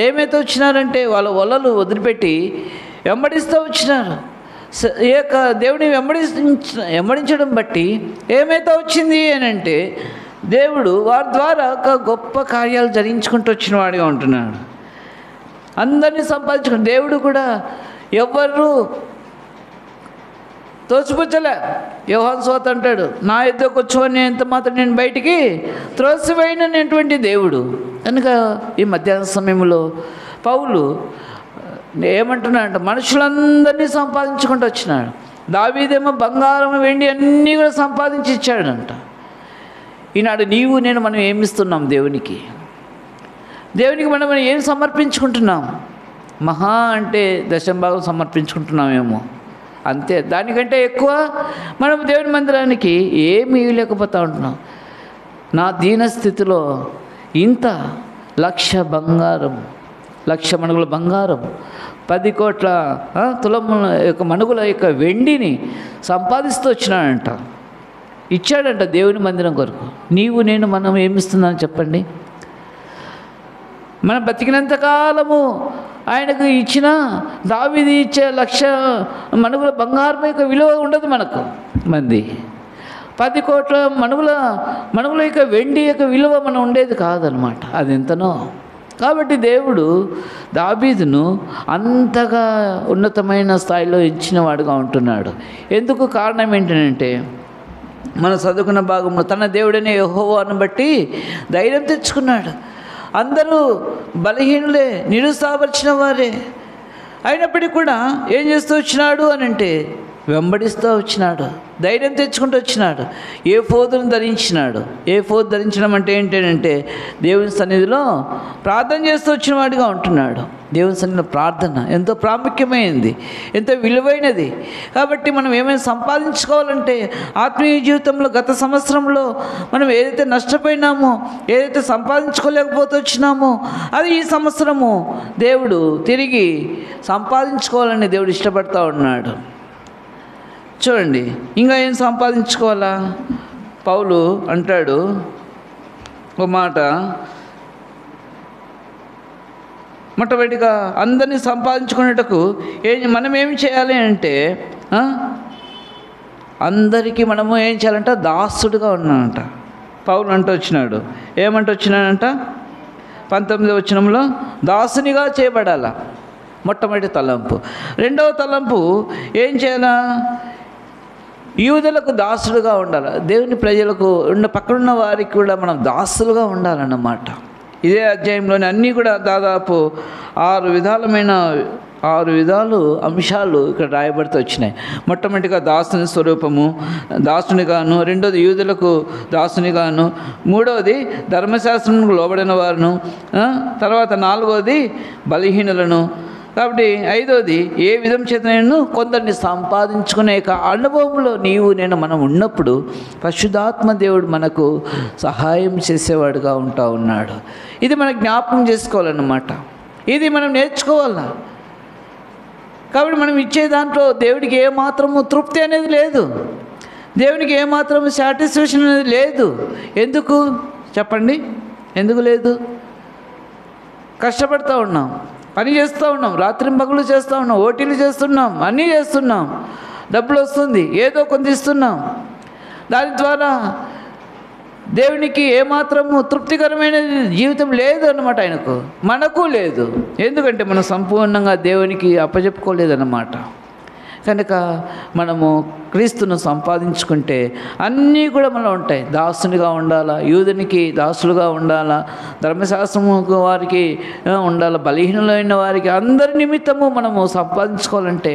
ఏమైతే వచ్చినారంటే వాళ్ళ వలలు వదిలిపెట్టి వెంబడిస్తూ వచ్చినారు. ఈ యొక్క దేవుని వెంబడించడం బట్టి ఏమైతే వచ్చింది అని అంటే దేవుడు వారి ద్వారా ఒక గొప్ప కార్యాలు జరిగించుకుంటూ వచ్చిన వాడిగా ఉంటున్నాడు. అందరినీ సంపాదించుకుని దేవుడు కూడా ఎవరు తోసిపుచ్చలే. యోహాను సువార్త అంటాడు, నా ఎద్దకు వచ్చువని ఎంత మాత్రం నేను బయటికి త్రోసివేయనటువంటి దేవుడు. కనుక ఈ మధ్యాహ్న సమయంలో పౌలు ఏమంటున్నాడంట, మనుషులందరినీ సంపాదించుకుంటూ వచ్చినాడు. దావీదేమో బంగారం వెండి అన్నీ కూడా సంపాదించి ఇచ్చాడంట. ఈనాడు నీవు నేను మనం ఏమిస్తున్నాం దేవునికి మనం ఏం సమర్పించుకుంటున్నాం? మహా అంటే 10% సమర్పించుకుంటున్నామేమో, అంతే. దానికంటే ఎక్కువ మనం దేవుని మందిరానికి ఏమీ లేకపోతూ ఉంటున్నాం. నా దీనస్థితిలో ఇంత 1,00,000 బంగారం, 1,00,000 మణుగుల బంగారం, 10 కోట్ల తులముల యొక్క మణుగుల యొక్క వెండిని సంపాదిస్తూ వచ్చినాడంట, ఇచ్చాడంట దేవుని మందిరం కొరకు. నీవు నేను మనం ఏమిస్తున్నాను చెప్పండి? మనం బతికినంతకాలము ఆయనకు ఇచ్చిన దావీదు ఇచ్చే 1,00,000 మణుగుల బంగారం యొక్క విలువ ఉండదు మనకు. 10 కోట్ల మణుగుల యొక్క వెండి యొక్క విలువ మనం ఉండేది కాదనమాట, అది ఎంతనో. కాబట్టి దేవుడు దావీదును అంతగా ఉన్నతమైన స్థాయిలో ఇచ్చిన వాడుగా ఉంటున్నాడు. ఎందుకు? కారణం ఏంటంటే మనం చదువుకున్న భాగంలో తన దేవుడనే యెహోవాను బట్టి ధైర్యం తెచ్చుకున్నాడు. అందరూ బలహీనులే, నిరుత్సాహపరిచిన వారే అయినప్పటికీ కూడా ఏం చేస్తూ వచ్చినాడు అని అంటే వెంబడిస్తూ వచ్చినాడు, ధైర్యం తెచ్చుకుంటూ వచ్చినాడు. ఏఫోదును ధరించినాడు. ఏఫోదు ధరించడం అంటే ఏంటంటే దేవుని సన్నిధిలో ప్రార్థన చేస్తూ వచ్చిన వాడిగా ఉంటున్నాడు. దేవుని సన్నిధిలో ప్రార్థన ఎంతో ప్రాముఖ్యమైనది, ఎంతో విలువైనది. కాబట్టి మనం ఏమైనా సంపాదించుకోవాలంటే ఆత్మీయ జీవితంలో గత సంవత్సరంలో మనం ఏదైతే నష్టపోయినామో, ఏదైతే సంపాదించుకోలేకపోతూ వచ్చినామో అది ఈ సంవత్సరము దేవుడు తిరిగి సంపాదించుకోవాలని దేవుడు ఇష్టపడతా ఉన్నాడు. చూడండి, ఇంకా ఏం సంపాదించుకోవాలా? పౌలు అంటాడు ఒక మాట, మొట్టమొదటిగా అందరినీ సంపాదించుకునేటకు మనం ఏం చేయాలి అంటే అందరికీ మనము ఏం చేయాలంట? దాసుడుగా ఉన్నానంట. పౌలు అంటూ వచ్చినాడు. ఏమంటూ వచ్చినాడంట? 19వ వచనంలో దాసునిగా చేయబడాల. మొట్టమొదటి తలంపు. రెండవ తలంపు ఏం చేయాలా? యూదులకు దాసుడుగా ఉండాలి. దేవుని ప్రజలకు పక్కనున్న వారికి కూడా మనం దాసులుగా ఉండాలన్నమాట. ఇదే అధ్యాయంలోని అన్నీ కూడా దాదాపు 6 విధాలు అంశాలు ఇక్కడ రాయబడుతూ వచ్చినాయి. మొట్టమొదటిగా దాసుని స్వరూపము, దాసునిగాను, రెండోది యూదులకు దాసునిగాను, మూడవది ధర్మశాస్త్రంకు లోబడిన వారును, తర్వాత 4వది బలహీనులను, కాబట్టి 5వది ఏ విధం చేతనైనా కొందరిని సంపాదించుకునే అనుభవంలో మనం ఉన్నప్పుడు పరిశుద్ధాత్మ దేవుడు మనకు సహాయం చేసేవాడుగా ఉన్నాడు. ఇది మనం జ్ఞాపకం చేసుకోవాలన్నమాట. ఇది మనం నేర్చుకోవాలా. కాబట్టి మనం ఇచ్చే దాంట్లో దేవుడికి ఏమాత్రము తృప్తి అనేది లేదు, దేవునికి ఏమాత్రము సాటిస్ఫాక్షన్ అనేది లేదు. ఎందుకు చెప్పండి? ఎందుకు లేదు? కష్టపడుతూ ఉన్నాం, పని చేస్తూ ఉన్నాం, రాత్రింపగలు చేస్తూ ఉన్నాం, ఓటీలు చేస్తున్నాం, అన్నీ చేస్తున్నాం, డబ్బులు వస్తుంది, ఏదో కొంత ఇస్తున్నాం. దాని ద్వారా దేవునికి ఏమాత్రము తృప్తికరమైన జీవితం లేదు అన్నమాట. మనకు లేదు. ఎందుకంటే మనం సంపూర్ణంగా దేవునికి అప్పచెప్పుకోలేదన్నమాట. కనుక మనము క్రీస్తును సంపాదించుకుంటే అన్నీ కూడా మనలో ఉంటాయి. దాసునిగా ఉండాలా, యూదునికి దాసులుగా ఉండాలా, ధర్మశాస్త్రము వారికి ఉండాలా, బలహీనులైన వారికి అందరి నిమిత్తము మనము సంపాదించుకోవాలంటే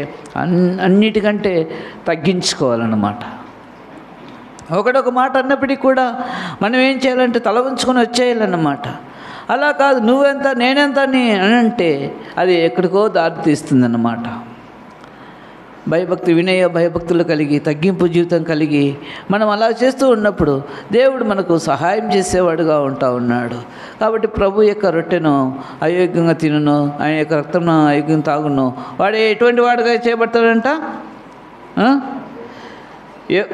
అన్నిటికంటే తగ్గించుకోవాలన్నమాట. ఒకటొక మాట అన్నప్పటికీ కూడా మనం ఏం చేయాలంటే తల ఉంచుకొని వచ్చేయాలన్నమాట. అలా కాదు నువ్వెంత నేనెంత అని అంటే అది ఎక్కడికో దారి తీస్తుందన్నమాట. వినయ భయభక్తులు కలిగి తగ్గింపు జీవితం కలిగి మనం అలా చేస్తూ ఉన్నప్పుడు దేవుడు మనకు సహాయం చేసేవాడుగా ఉన్నాడు. కాబట్టి ప్రభు యొక్క రొట్టెను అయోగ్యంగా తినును, ఆయన యొక్క రక్తంను అయోగ్యంగా తాగును, వాడు ఎటువంటి వాడుగా చేయబడతాడంట.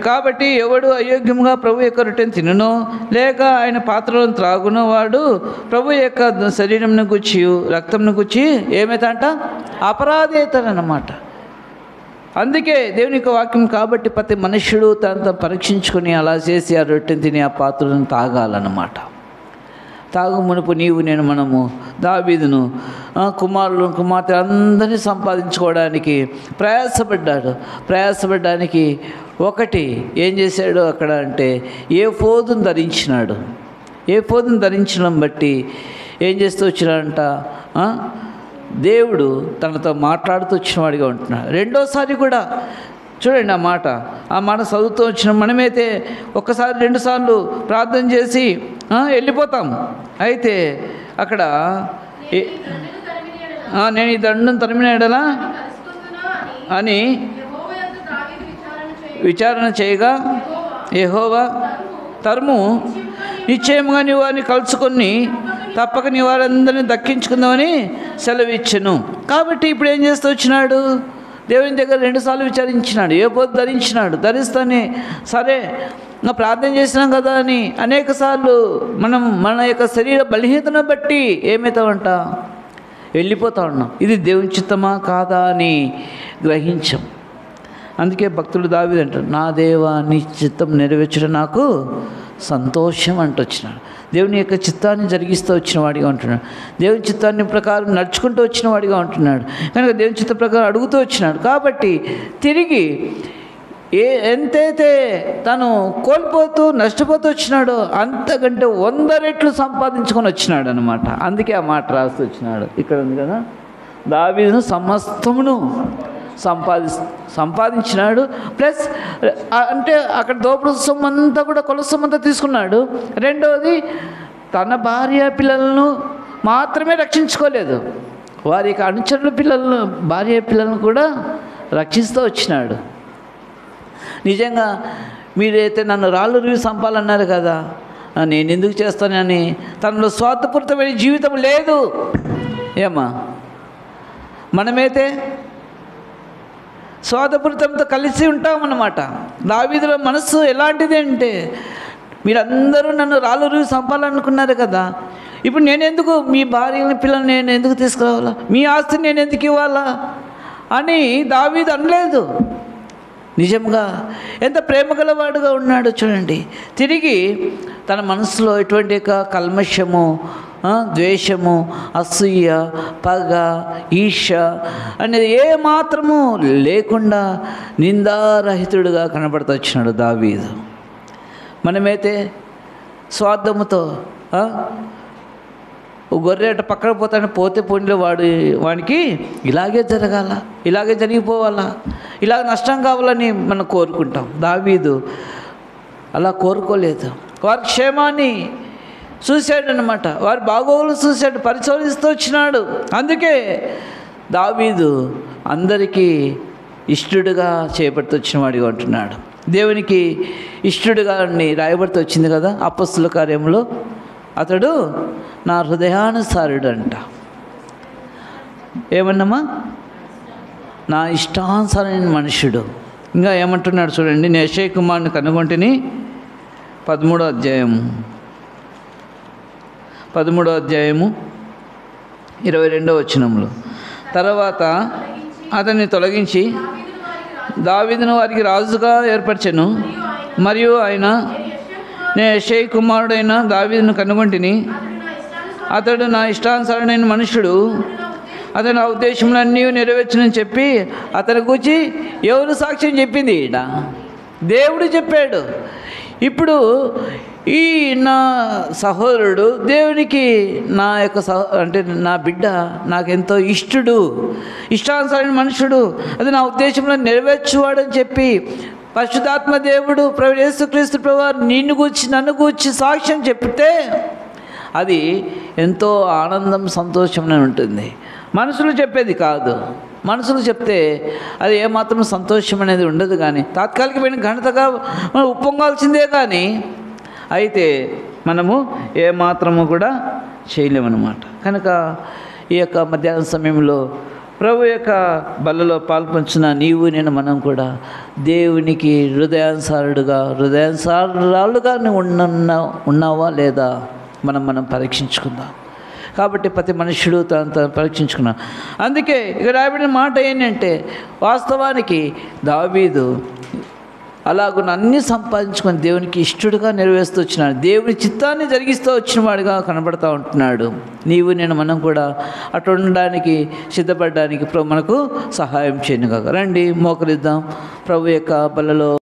కాబట్టి ఎవడు అయోగ్యంగా ప్రభు యొక్క రొట్టెను తినునో లేక ఆయన పాత్రలను త్రాగునో వాడు ప్రభు యొక్క శరీరంను గుచ్చి రక్తంను గుచ్చి ఏమైతే అపరాధి అవుతాడన్నమాట. అందుకే దేవుని యొక్క వాక్యం కాబట్టి ప్రతి మనుష్యుడు తనతో పరీక్షించుకొని అలా చేసి ఆ రొట్టెను తిని ఆ పాత్రలను తాగాలన్నమాట. తాగు మునుపు మనము దావీదును కుమార్తె అందరినీ సంపాదించుకోవడానికి ప్రయాసపడ్డానికి ఒకటి ఏం చేశాడు అక్కడ అంటే ఏఫోదును ధరించినాడు. ఏఫోదును ధరించడం బట్టి ఏం చేస్తూ వచ్చినాడంట, దేవుడు తనతో మాట్లాడుతూ వచ్చిన వాడిగా ఉంటున్నాడు. రెండోసారి కూడా చూడండి ఆ మాట చదువుతూ వచ్చిన మనమైతే ఒక్కసారి 2 సార్లు ప్రార్థన చేసి వెళ్ళిపోతాం. అయితే అక్కడ నేను ఈ దండును తరిమిన ఎడలా అని విచారణ చేయగా యెహోవా తరుము నిశ్చయముగా నీ వారిని కలుసుకొని తప్పక నీ వారందరినీ దక్కించుకుందామని సెలవిచ్చెను. కాబట్టి ఇప్పుడు ఏం చేస్తూ వచ్చినాడు, దేవుని దగ్గర 2 సార్లు విచారించినాడు, ఏ పొద్దు ధరించినాడు, ధరిస్తానే సరే ప్రార్థన చేసినాం కదా అని అనేక సార్లు మన యొక్క శరీర బలహీనతను బట్టి ఏమవుతామంట వెళ్ళిపోతూ ఉన్నాం. ఇది దేవుని చిత్తమా కాదా అని గ్రహించాం. అందుకే భక్తులు దావీదు అంటారు, నా దేవా నీ చిత్తం నెరవేర్చడం నాకు సంతోషం అంటొచ్చినాడు. దేవుని యొక్క చిత్తాన్ని జరిగిస్తూ వచ్చిన వాడిగా ఉంటున్నాడు, దేవుని చిత్తాన్ని ప్రకారం నడుచుకుంటూ వచ్చిన వాడిగా ఉంటున్నాడు. కనుక దేవుని చిత్త ప్రకారం అడుగుతూ వచ్చినాడు. కాబట్టి తిరిగి ఎంతైతే తను కోల్పోతూ నష్టపోతూ వచ్చినాడో అంతకంటే 100 రెట్లు సంపాదించుకొని వచ్చినాడు అనమాట. అందుకే ఆ మాట రాస్తూ వచ్చినాడు. ఇక్కడ ఉంది కదా, దావీదును సమస్తమును సంపాదించినాడు. ప్లస్ అంటే అక్కడ దోపుడు సొమ్మంతా కూడా కొలస సొమ్మంతా తీసుకున్నాడు. రెండవది తన భార్య పిల్లలను మాత్రమే రక్షించుకోలేదు, వారి యొక్క అనుచరుల భార్య పిల్లలను కూడా రక్షిస్తూ వచ్చినాడు. నిజంగా మీరైతే నన్ను రాళ్ళు రువి సంపాలన్నారు కదా, నేను ఎందుకు చేస్తానని తనలో స్వార్థపూరితమైన జీవితం లేదు. ఏమా మనమైతే స్వార్థపూరితంతో కలిసి ఉంటామన్నమాట. దావీదుల మనస్సు ఎలాంటిది అంటే, మీరందరూ నన్ను రాళ్ళు రువి సంపాలనుకున్నారు కదా, ఇప్పుడు నేనెందుకు మీ భార్యని పిల్లల్ని నేను ఎందుకు తీసుకురావాలా, మీ ఆస్తిని నేను ఎందుకు ఇవ్వాలా అని దావీదు అనలేదు. నిజంగా ఎంత ప్రేమ గలవాడుగా ఉన్నాడో చూడండి. తిరిగి తన మనసులో ఎటువంటి కల్మషము, ద్వేషము, అసూయ, పగ, ఈర్ష అనేది ఏ మాత్రము లేకుండా నిందారహితుడుగా కనబడుతూ వచ్చినాడు గొర్రె అట పక్కన పోతాడని పోతే పోనీలో వాడికి ఇలాగే జరగాల, ఇలాగే జరిగిపోవాలా, ఇలాగ నష్టం కావాలని మనం కోరుకుంటాం. దావీదు అలా కోరుకోలేదు. వారి క్షేమాన్ని చూశాడు అన్నమాట, వారి బాగోగులు చూశాడు, పరిశోధిస్తూ వచ్చినాడు. అందుకే దావీదు అందరికీ ఇష్టడుగా చేపడుతూ వచ్చిన వాడిగా ఉంటున్నాడు. దేవునికి ఇష్టడుగా రాయబడుతూ వచ్చింది కదా అపొస్తలుల కార్యంలో. అతడు నా హృదయానుసారుడు అంట. ఏమన్నామా? నా ఇష్టానుసారమైన మనుష్యుడు. ఇంకా ఏమంటున్నాడు చూడండి, నేను యెషయా కుమారుని కనుగొంటిని 13వ అధ్యాయము 22వ వచనంలో. తర్వాత అతన్ని తొలగించి దావీదును వారికి రాజుగా ఏర్పరచెను. మరియు ఆయన, నేను యెషయా కుమారుడైన దావీదును కనుగొంటిని, అతడు నా ఇష్టానుసారుడైన మనుషుడు, అతను నా ఉద్దేశములన్నీ నెరవేర్చునని చెప్పి అతని గురించి ఎవరు సాక్ష్యం చెప్పింది? దేవుడు చెప్పాడు. ఇప్పుడు ఈ నా సహోదరుడు దేవునికి నా యొక్క అంటే నా బిడ్డ నాకెంతో ఇష్టడు, ఇష్టానుసారైన మనుషుడు, అది నా ఉద్దేశంలో నెరవేర్చువాడని చెప్పి పరిశుద్ధాత్మ దేవుడు ప్రభువు యేసుక్రీస్తు ప్రభువారు నిన్ను గూర్చి నన్ను గూర్చి సాక్ష్యం చెప్తే అది ఎంతో ఆనందం, సంతోషం ఉంటుంది. మనుషులు చెప్పేది కాదు. మనుషులు చెప్తే అది ఏమాత్రం సంతోషం అనేది ఉండదు, కానీ తాత్కాలికమైన ఘనతగా మనం ఉప్పొంగాల్సిందే. కానీ అయితే మనము ఏమాత్రము కూడా చేయలేమన్నమాట. కనుక ఈ యొక్క మధ్యాహ్న సమయంలో ప్రభు యొక్క బల్లలో పాల్పంచిన నీవు నేను మనం కూడా దేవునికి హృదయానుసారులుగా నువ్వు ఉన్నావా లేదా మనం పరీక్షించుకుందాం. కాబట్టి ప్రతి మనుష్యుడు తను పరీక్షించుకున్నాం. అందుకే ఇక రాయబడిన మాట ఏంటంటే, వాస్తవానికి దావీదు అలాగున్న అన్నీ సంపాదించుకొని దేవునికి ఇష్టడుగా నెరవేరుస్తూ వచ్చినాడు, దేవుని చిత్తాన్ని జరిగిస్తూ వచ్చిన వాడిగా కనబడుతూ ఉంటున్నాడు. నీవు నేను మనం కూడా అటు ఉండడానికి సిద్ధపడడానికి ప్రభు మనకు సహాయం చేయను కాక. రండి మోకరిద్దాం. ప్రభు యొక్క బలలో